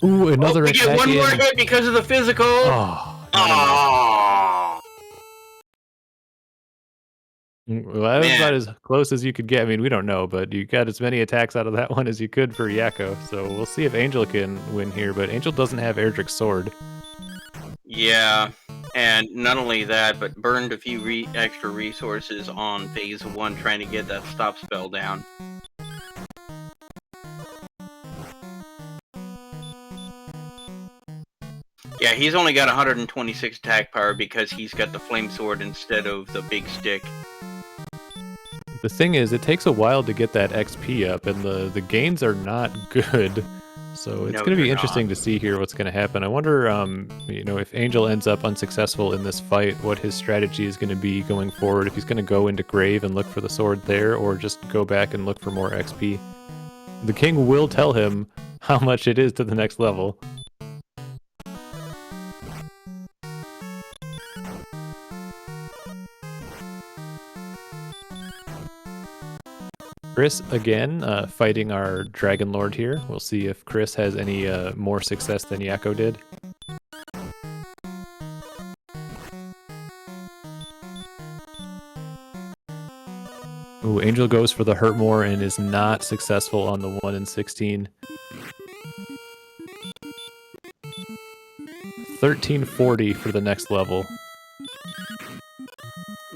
Ooh, another we attack get one in. more hit because of the physical. Oh, Oh, well, that was Man. about as close as you could get. I mean, we don't know, but you got as many attacks out of that one as you could for Yakko. So we'll see if Angel can win here, but Angel doesn't have Erdrick's sword. Yeah, and not only that, but burned a few extra resources on phase 1 trying to get that stop spell down. Yeah, he's only got 126 attack power because he's got the flame sword instead of the big stick. The thing is, it takes a while to get that XP up, and the gains are not good. So it's No, going to be they're interesting not. to see here what's going to happen. I wonder, you know, if Angel ends up unsuccessful in this fight, what his strategy is going to be going forward. If he's going to go into Grave and look for the sword there, or just go back and look for more XP. The king will tell him how much it is to the next level. Chris again fighting our Dragon Lord here. We'll see if Chris has any more success than Yakko did. Ooh, Angel goes for the hurt more and is not successful on the 1 in 16. 1340 for the next level.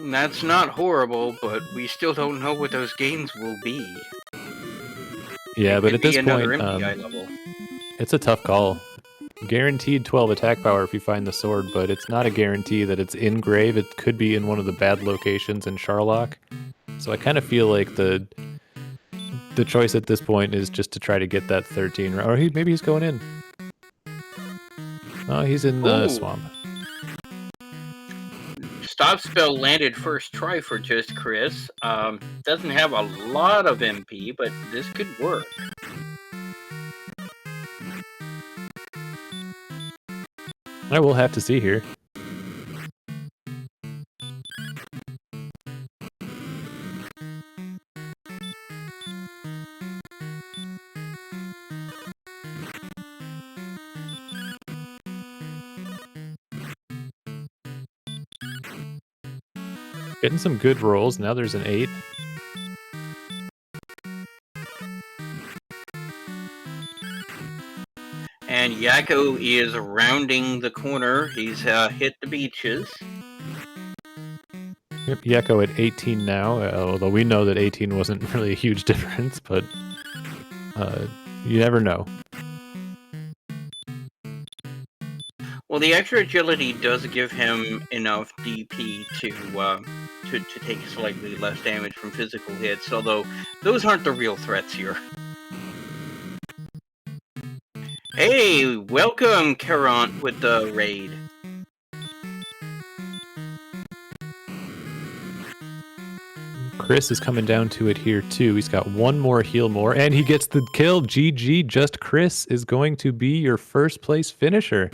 That's not horrible, but we still don't know what those gains will be. Yeah, but at this point, MPI level. it's a tough call. Guaranteed 12 attack power if you find the sword, but it's not a guarantee that it's in Grave. It could be in one of the bad locations in Charlock. So I kind of feel like the choice at this point is just to try to get that 13, or maybe he's going in. Oh, he's in the swamp. Stop spell landed first try for just Chris. Doesn't have a lot of MP, but this could work. I will have to see here. Getting some good rolls. Now there's an 8. And Yakko is rounding the corner. He's hit the beaches. Yep, Yakko at 18 now, although we know that 18 wasn't really a huge difference, but you never know. Well, the extra agility does give him enough DP to take slightly less damage from physical hits, although those aren't the real threats here. Hey, welcome, Karant, with the raid. Chris is coming down to it here too. He's got one more heal more, and he gets the kill. GG, just Chris is going to be your first place finisher.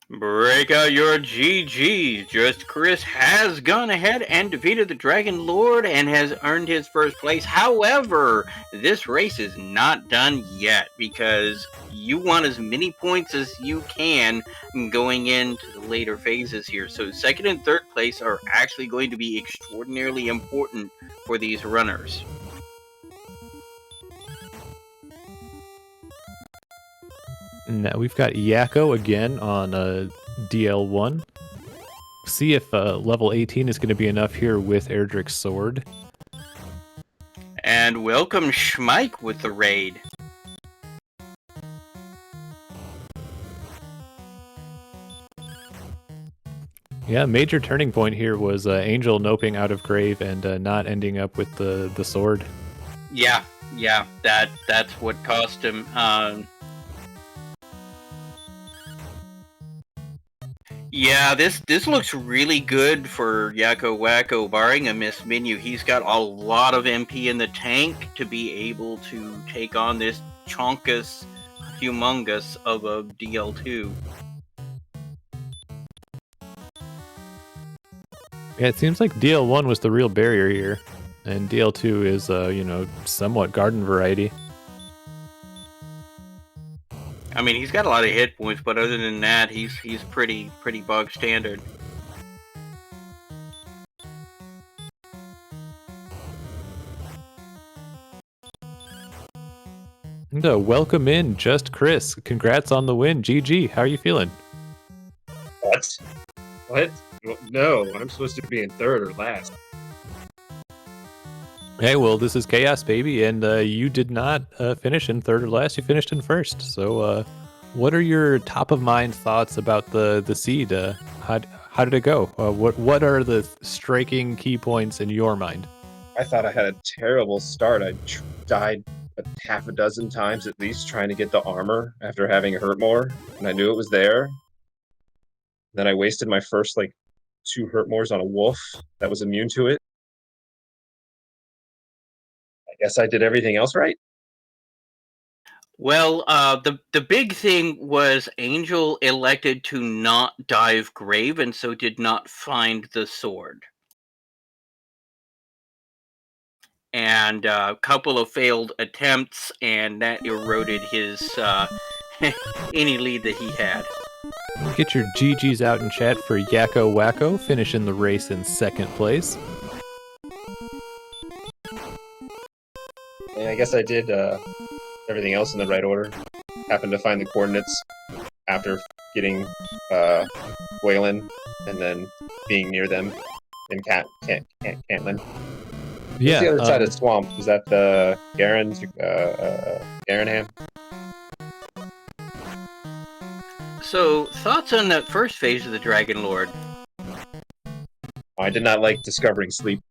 Break out your GGs. Just Chris has gone ahead and defeated the Dragon Lord and has earned his first place. However, this race is not done yet because you want as many points as you can going into the later phases here. So second and third place are actually going to be extraordinarily important for these runners. Now we've got Yakko again on DL1. See if level 18 is going to be enough here with Erdrick's sword. And welcome Schmike with the raid. Yeah, major turning point here was Angel noping out of Grave and not ending up with the sword. Yeah, that's what cost him. Yeah, this looks really good for YakkoWakko, barring a missed menu. He's got a lot of MP in the tank to be able to take on this chonkus humongous of a DL2. Yeah, it seems like DL1 was the real barrier here, and DL2 is, you know, somewhat garden variety. I mean, he's got a lot of hit points, but other than that, he's pretty bog standard. And welcome in, Just Chris. Congrats on the win. GG. How are you feeling? What? What? No, I'm supposed to be in third or last. Hey, well, this is Chaos, baby, and you did not finish in third or last. You finished in first. So, what are your top of mind thoughts about the seed? How did it go? What are the striking key points in your mind? I thought I had a terrible start. I died half a dozen times at least trying to get the armor after having hurt more, and I knew it was there. Then I wasted my first, 2 hurt mores on a wolf that was immune to it. I guess I did everything else right. Well, the big thing was Angel elected to not dive grave, and so did not find the sword. And a couple of failed attempts, and that eroded his any lead that he had. Get your GGs out in chat for YakkoWakko, finishing the race in second place. And I guess I did everything else in the right order. Happened to find the coordinates after getting Waylon and then being near them in Cantland. Yeah. What's the other side of the swamp? Is that the Garenham? So, thoughts on that first phase of the Dragon Lord? I did not like discovering sleep.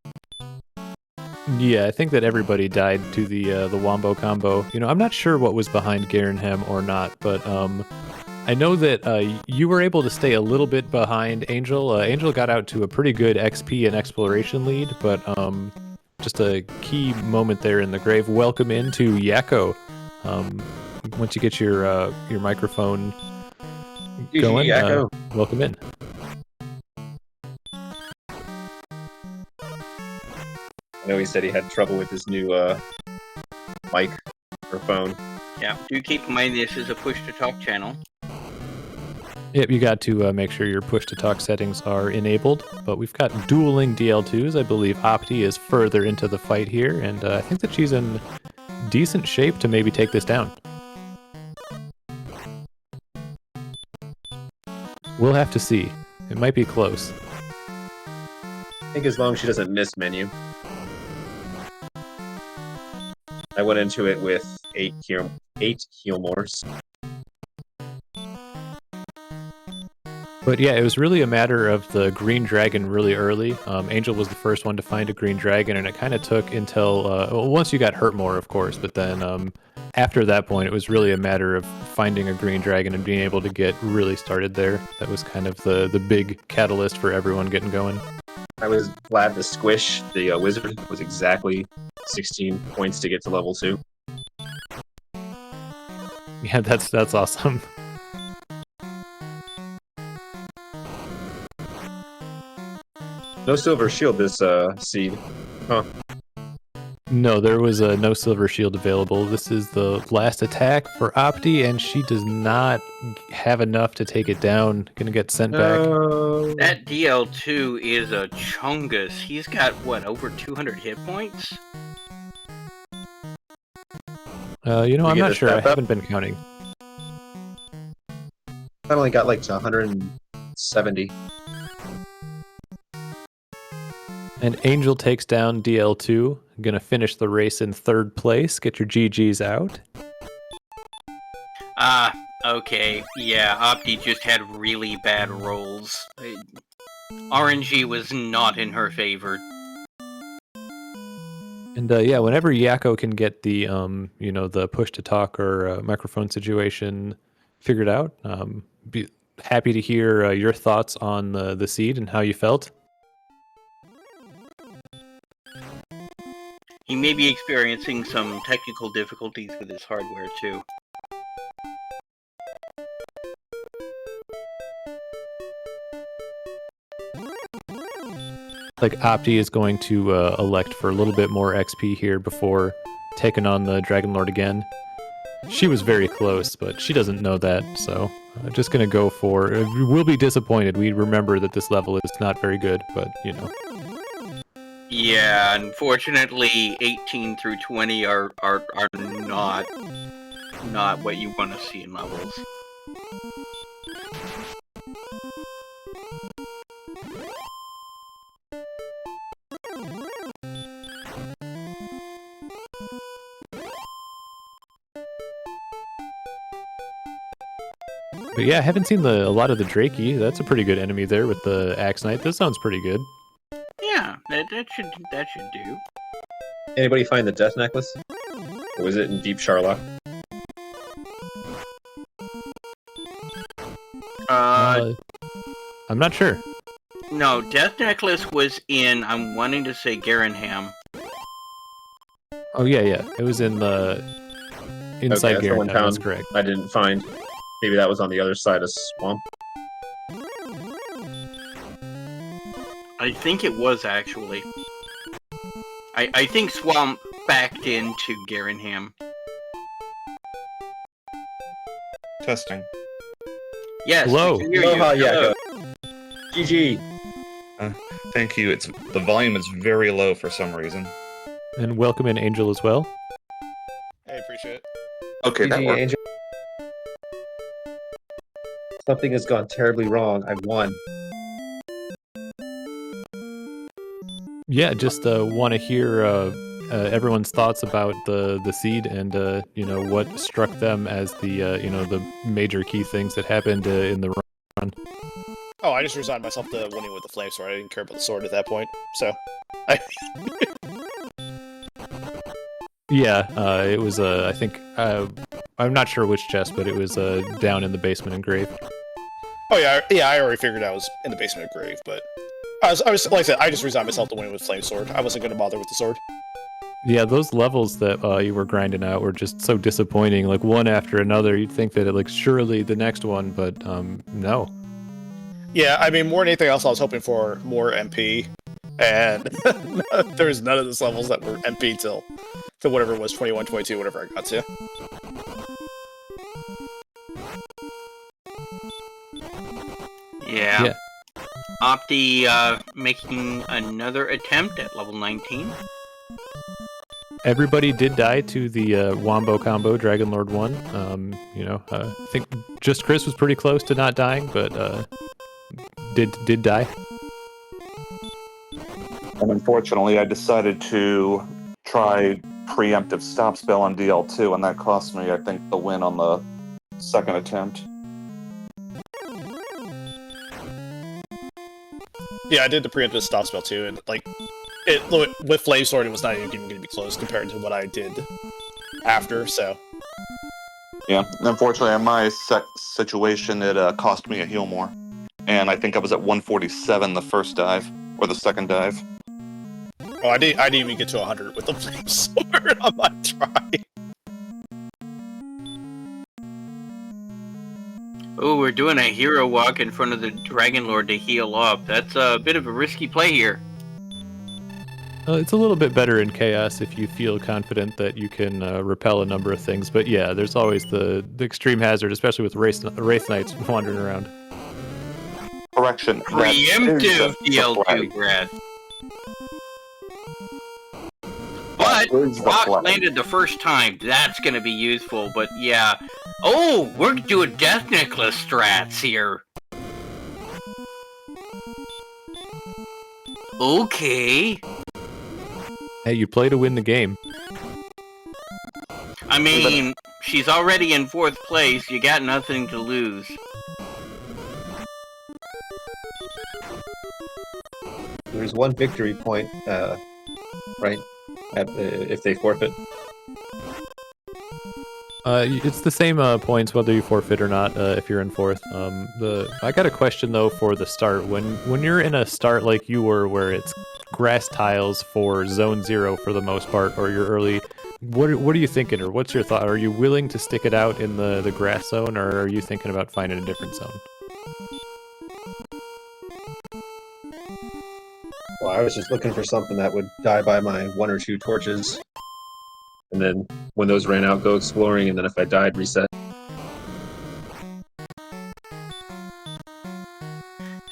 Yeah, I think that everybody died to the Wombo combo. You know, I'm not sure what was behind Garenham or not, but I know that you were able to stay a little bit behind Angel. Angel got out to a pretty good XP and exploration lead, but just a key moment there in the grave. Welcome into Yakko. Once you get your microphone going, welcome in. I know he said he had trouble with his new mic or phone. Yeah, do keep in mind this is a push-to-talk channel. Yep, you got to make sure your push-to-talk settings are enabled, but we've got dueling DL2s. I believe Opty is further into the fight here, and I think that she's in decent shape to maybe take this down. We'll have to see. It might be close. I think as long as she doesn't miss menu. I went into it with 8 heal mores. But yeah, it was really a matter of the green dragon really early. Angel was the first one to find a green dragon, and it kind of took until once you got hurt more, of course. But then after that point, it was really a matter of finding a green dragon and being able to get really started there. That was kind of the big catalyst for everyone getting going. I was glad the squish, the wizard, was exactly 16 points to get to level 2. Yeah, that's awesome. No silver shield this seed. Huh. No, there was no silver shield available. This is the last attack for Opty, and she does not have enough to take it down. Gonna get sent back. That DL2 is a chungus. He's got, what, over 200 hit points? I'm not sure. I haven't been counting. I only got to 170. And Angel takes down DL2. Gonna finish the race in third place. Get your GGs out. Okay. Yeah, Opty just had really bad rolls. RNG was not in her favor. And whenever Yakko can get the the push to talk or microphone situation figured out, be happy to hear your thoughts on the seed and how you felt. He may be experiencing some technical difficulties with his hardware too. Like Opty is going to elect for a little bit more XP here before taking on the Dragon Lord again. She was very close, but she doesn't know that, so just gonna go for. We'll be disappointed. We remember that this level is not very good, but Yeah, unfortunately, 18 through 20 are not what you want to see in levels. But yeah, I haven't seen a lot of the Drakey. That's a pretty good enemy there with the Axe Knight. This sounds pretty good. Yeah, that should do. Anybody find the death necklace? Or was it in Deep Sharlock? I'm not sure. No, Death Necklace was in, I'm wanting to say Garanham. Oh yeah, it was in the inside Okay, that's the one Garen. That's town correct. I didn't find. Maybe that was on the other side of Swamp. I think it was, actually. I think Swamp backed into Garanham. Testing. Yes, Hello. we can hear you. Aloha, Hello. Yakko. GG. Thank you. The volume is very low for some reason. And welcome in Angel as well. I appreciate it. Okay, that GG, worked. Angel. Something has gone terribly wrong. I won. Yeah, just want to hear everyone's thoughts about the seed and what struck them as the the major key things that happened in the run. Oh, I just resigned myself to winning with the flame sword. I didn't care about the sword at that point. So, Yeah, it was I think I'm not sure which chest, but it was down in the basement in Grave. oh yeah, I already figured I was in the basement of Grave, but I was like I said, I just resigned myself to winning with flame sword. I wasn't going to bother with the sword. Yeah, those levels that you were grinding out were just so disappointing, like one after another. You'd think that surely the next one, but no. Yeah, I mean, more than anything else, I was hoping for more MP, and there was none of those levels that were MP till whatever it was, 21, 22, whatever I got to. Yeah. Opty making another attempt at level 19. Everybody did die to the Wombo combo, Dragon Lord 1. I think just Chris was pretty close to not dying, but did die. And unfortunately, I decided to try preemptive stop spell on DL2, and that cost me, I think, the win on the second attempt. Yeah, I did the preemptive stop spell too, and like with flame sword, it was not even going to be close compared to what I did after. So Yeah, unfortunately, in my situation, it cost me a heal more. And I think I was at 147 the first dive, or the second dive. oh, I didn't even get to 100 with the flame sword on my try. Oh, we're doing a hero walk in front of the Dragon Lord to heal up. That's a bit of a risky play here. It's a little bit better in Chaos if you feel confident that you can repel a number of things, but yeah, there's always the extreme hazard, especially with Wraith Knights wandering around. Correction. Preemptive DL2 breath. But Rock landed the first time. That's going to be useful, but yeah. Oh, we're doing Death Necklace strats here. Okay. Hey, you play to win the game. I mean, she's already in 4th place. You got nothing to lose. There's one victory point, right? If they forfeit. It's the same points whether you forfeit or not if you're in 4th. I got a question though for the start. When you're in a start like you were, where it's grass tiles for zone 0 for the most part, or you're early, what are you thinking, or what's your thought? Are you willing to stick it out in the grass zone, or are you thinking about finding a different zone? Well, I was just looking for something that would die by my 1 or 2 torches. And then when those ran out, go exploring, and then if I died, reset.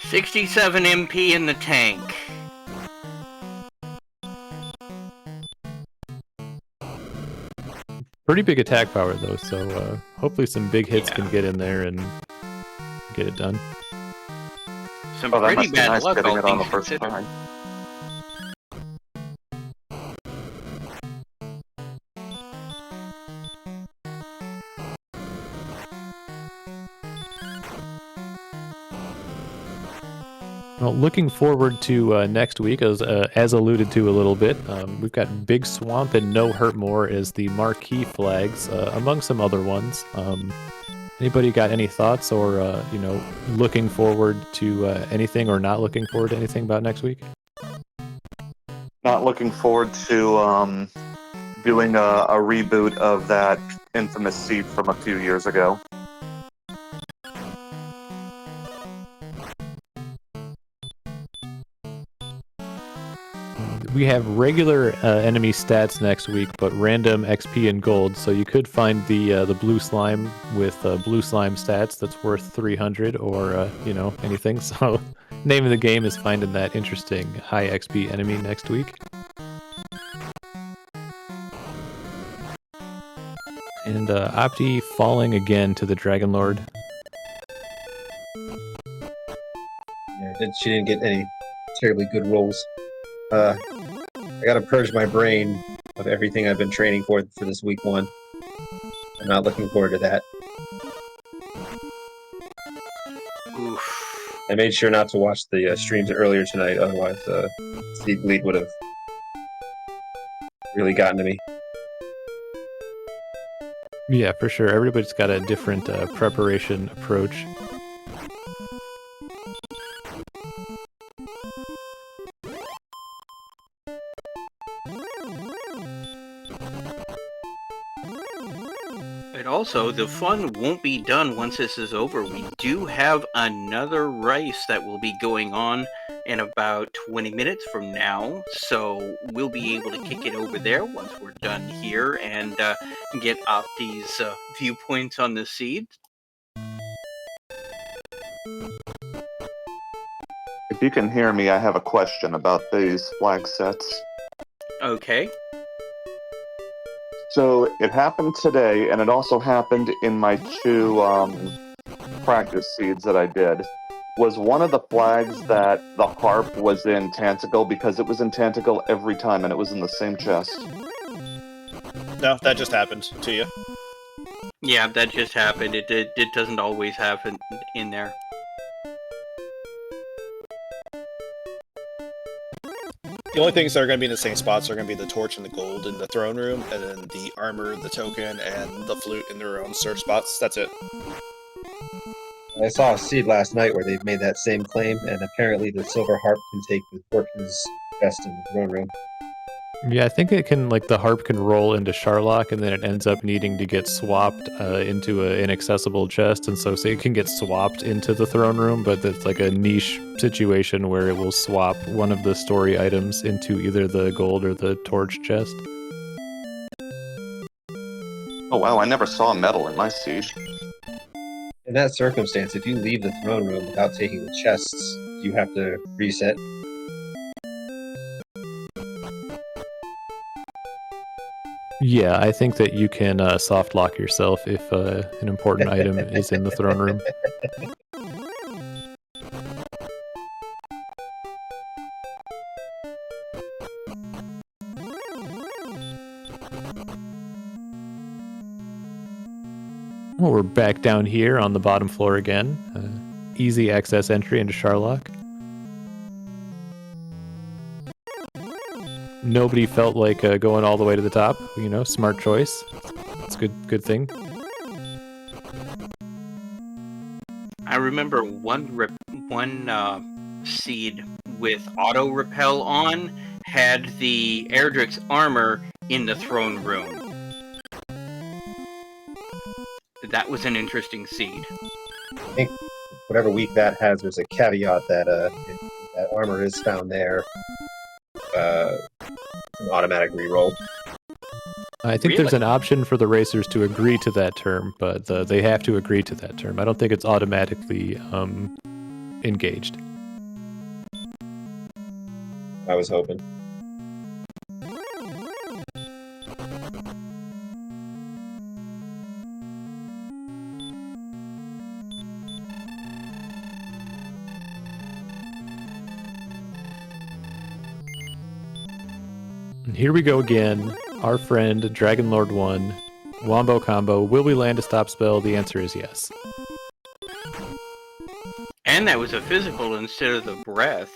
67 MP in the tank. Pretty big attack power though, so hopefully some big hits can get in there and get it done. Some Oh, that pretty must be bad nice luck, getting all it on the things first considered. try. Well, looking forward to next week, as alluded to a little bit. We've got Big Swamp and No Hurt More as the marquee flags, among some other ones. Anybody got any thoughts or, looking forward to anything or not looking forward to anything about next week? Not looking forward to doing a reboot of that infamous seed from a few years ago. We have regular enemy stats next week, but random XP and gold. So you could find the blue slime with blue slime stats that's worth 300 or anything. So name of the game is finding that interesting high XP enemy next week. And Opti falling again to the Dragon Lord. Yeah, she didn't get any terribly good rolls. I gotta purge my brain of everything I've been training for this week 1. I'm not looking forward to that. Oof. I made sure not to watch the streams earlier tonight, otherwise Seed Bleed would have really gotten to me. Yeah, for sure. Everybody's got a different preparation approach. But also, the fun won't be done once this is over. We do have another race that will be going on in about 20 minutes from now, so we'll be able to kick it over there once we're done here and get Opti's viewpoints on the seed. If you can hear me, I have a question about these flag sets. Okay. So it happened today, and it also happened in my 2 practice seeds that I did. Was one of the flags that the harp was in Tantacle, because it was in Tantacle every time, and it was in the same chest? No, that just happened to you. Yeah, that just happened. It doesn't always happen in there. The only things that are going to be in the same spots are going to be the torch and the gold in the throne room, and then the armor, the token, and the flute in their own surf spots. That's it. I saw a seed last night where they've made that same claim, and apparently the silver harp can take the torch's chest in the throne room. Yeah, I think it can, the harp can roll into Sharlock, and then it ends up needing to get swapped into an inaccessible chest, and so it can get swapped into the throne room, but it's like a niche situation where it will swap one of the story items into either the gold or the torch chest. Oh wow, I never saw metal in my seed. In that circumstance, if you leave the throne room without taking the chests, you have to reset. Yeah, I think that you can soft lock yourself if an important item is in the throne room. Well, we're back down here on the bottom floor again. Easy access entry into Sharlock. Nobody felt like going all the way to the top. Smart choice. It's a good thing. I remember one seed with auto repel on had the Erdrick's armor in the throne room. That was an interesting seed. I think whatever week that has, there's a caveat that if that armor is found there, an automatic reroll. I think there's an option for the racers to agree to that term, but they have to agree to that term. I don't think it's automatically engaged. I was hoping. Here we go again. Our friend, Dragon Lord 1. Wombo combo. Will we land a stop spell? The answer is yes. And that was a physical instead of the breath.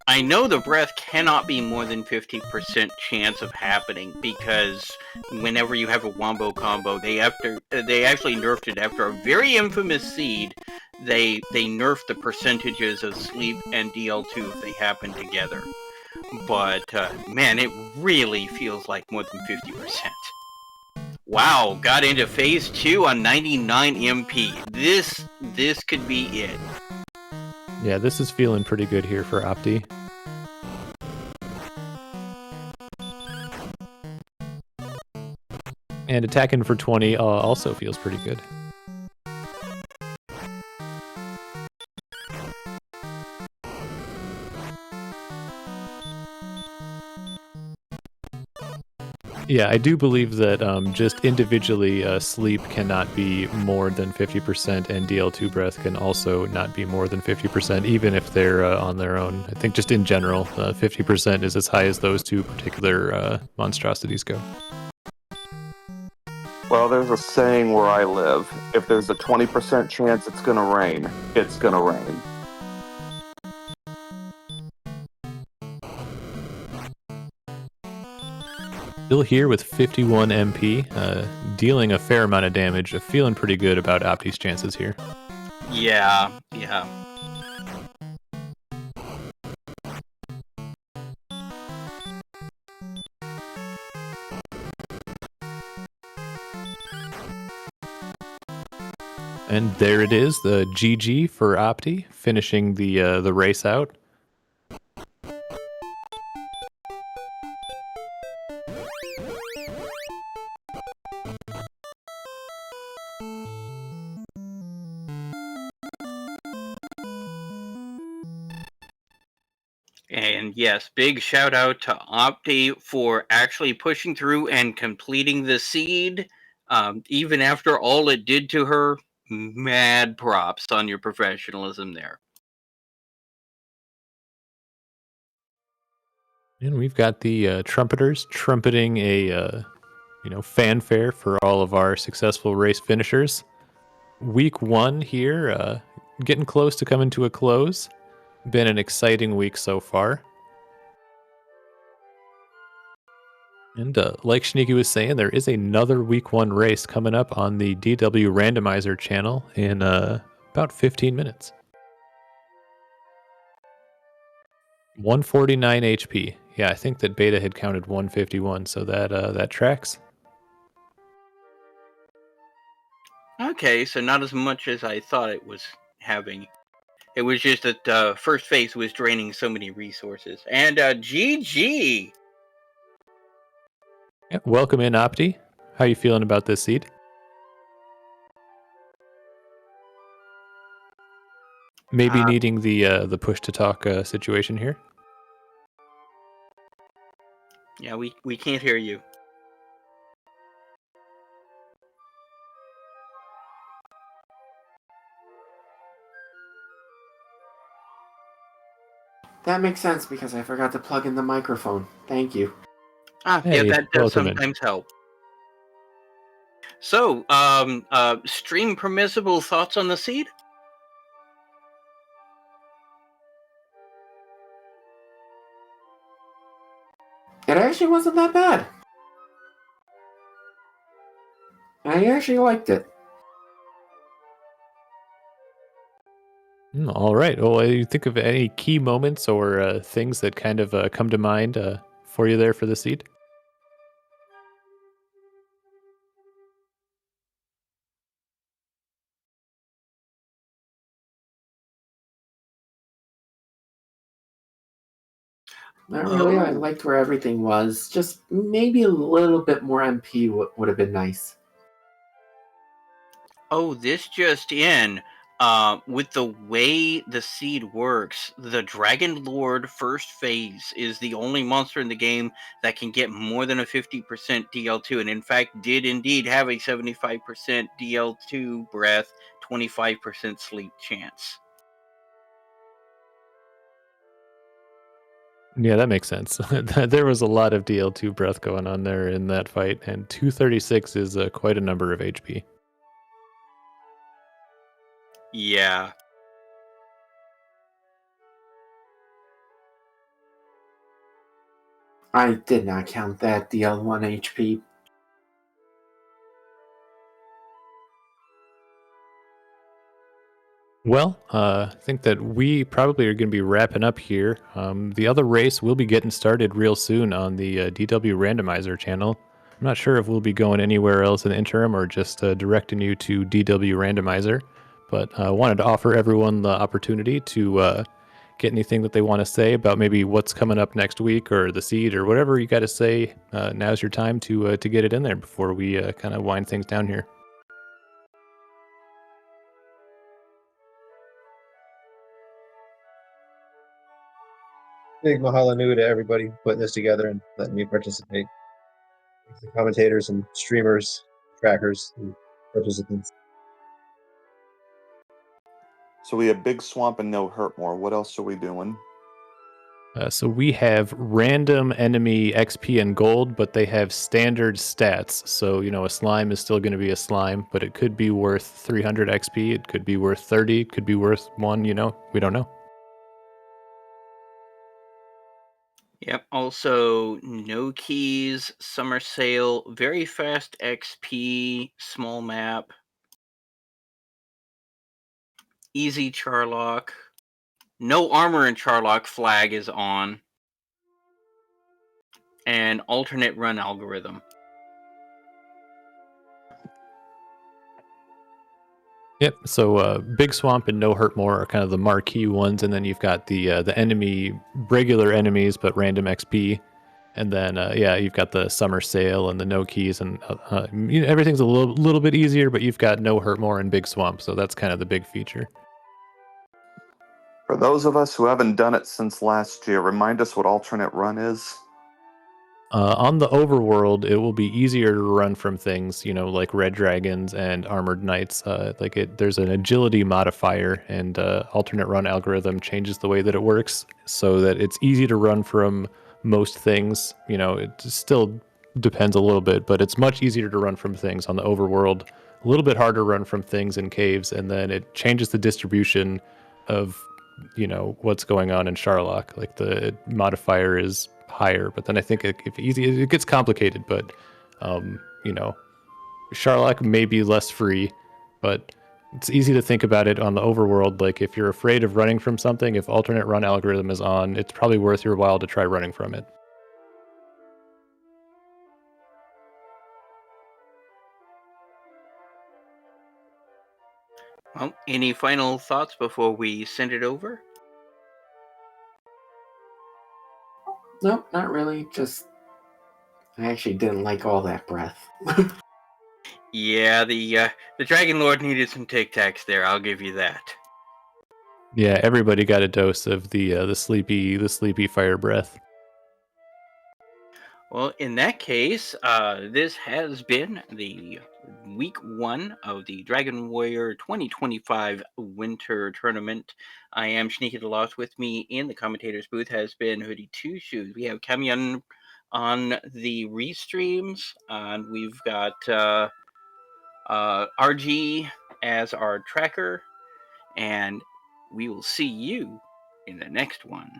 I know the breath cannot be more than 50% chance of happening because whenever you have a wombo combo, they actually nerfed it after a very infamous seed. They nerfed the percentages of sleep and DL2 if they happen together. But man, it really feels like more than 50%. Wow, got into phase 2 on 99 MP. This could be it. Yeah, this is feeling pretty good here for Opti. And attacking for 20 also feels pretty good. Yeah, I do believe that just individually sleep cannot be more than 50%, and DL2 breath can also not be more than 50%, even if they're on their own. I think just in general, 50% is as high as those two particular monstrosities go. Well, there's a saying where I live. If there's a 20% chance it's going to rain, it's going to rain. Still here with 51 MP, dealing a fair amount of damage, feeling pretty good about Opti's chances here. Yeah. And there it is, the GG for Opti, finishing the race out. And yes, big shout out to Opti for actually pushing through and completing the seed, even after all it did to her. Mad props on your professionalism there. And we've got the trumpeters trumpeting a fanfare for all of our successful race finishers. Week 1 here, getting close to coming to a close. Been an exciting week so far. And like Sneaky was saying, there is another Week 1 race coming up on the DW Randomizer channel in about 15 minutes. 149 HP. Yeah, I think that Beta had counted 151, so that tracks. Okay, so not as much as I thought it was having. It was just that first phase was draining so many resources. And GG! Yeah, welcome in, Opti. How you feeling about this seed? Maybe needing the push to talk situation here. Yeah, we can't hear you. That makes sense because I forgot to plug in the microphone. Thank you. Hey, Yeah, that does welcome in. sometimes help. So, stream permissible thoughts on the seed? It actually wasn't that bad. I actually liked it. All right. Well, you think of any key moments or things that kind of come to mind for you there for the seed? Not really. I liked where everything was. Just maybe a little bit more MP would have been nice. Oh, this just in. With the way the seed works, the Dragon Lord first phase is the only monster in the game that can get more than a 50% DL2, and in fact did indeed have a 75% DL2 breath, 25% sleep chance. Yeah, that makes sense. There was a lot of DL2 breath going on there in that fight, and 236 is quite a number of HP. Yeah. I did not count that DL1 HP. Well, I think that we probably are going to be wrapping up here. The other race will be getting started real soon on the DW Randomizer channel. I'm not sure if we'll be going anywhere else in the interim or just directing you to DW Randomizer, but I wanted to offer everyone the opportunity to get anything that they want to say about maybe what's coming up next week or the seed or whatever you got to say. Now's your time to get it in there before we kind of wind things down here. Big mahalo nui to everybody putting this together and letting me participate. Thanks to commentators and streamers, trackers, and participants. So we have Big Swamp and No Hurt More. What else are we doing? So we have random enemy XP and gold, but they have standard stats. So, a slime is still going to be a slime, but it could be worth 300 XP, it could be worth 30, it could be worth 1, we don't know. Yep. Also, no keys, summer sale, very fast XP, small map, easy Charlock. No armor in Charlock flag is on. And alternate run algorithm. Yep. So Big Swamp and No Hurt More are kind of the marquee ones, and then you've got the enemy regular enemies but random XP, and then you've got the summer sale and the no keys, and everything's a little bit easier, but you've got No Hurt More and Big Swamp, so that's kind of the big feature. For those of us who haven't done it since last year, remind us what alternate run is. On the overworld, it will be easier to run from things, like red dragons and armored knights. There's an agility modifier, and alternate run algorithm changes the way that it works so that it's easy to run from most things. It still depends a little bit, but it's much easier to run from things on the overworld. A little bit harder to run from things in caves, and then it changes the distribution of what's going on in Charlock. Like the modifier is higher, but then I think it gets complicated, but Charlock may be less free, but it's easy to think about it on the overworld. Like if you're afraid of running from something, if alternate run algorithm is on, it's probably worth your while to try running from it. Well, any final thoughts before we send it over? Nope, not really. Just, I actually didn't like all that breath. Yeah, the Dragon Lord needed some Tic Tacs there. I'll give you that. Yeah, everybody got a dose of the sleepy fire breath. Well, in that case, this has been the week 1 of the Dragon Warrior 2025 Winter Tournament. I am Sneaky the Lost. With me in the commentator's booth has been Hoodie Two Shoes. We have Camion on the restreams, and we've got RG as our tracker, and we will see you in the next one.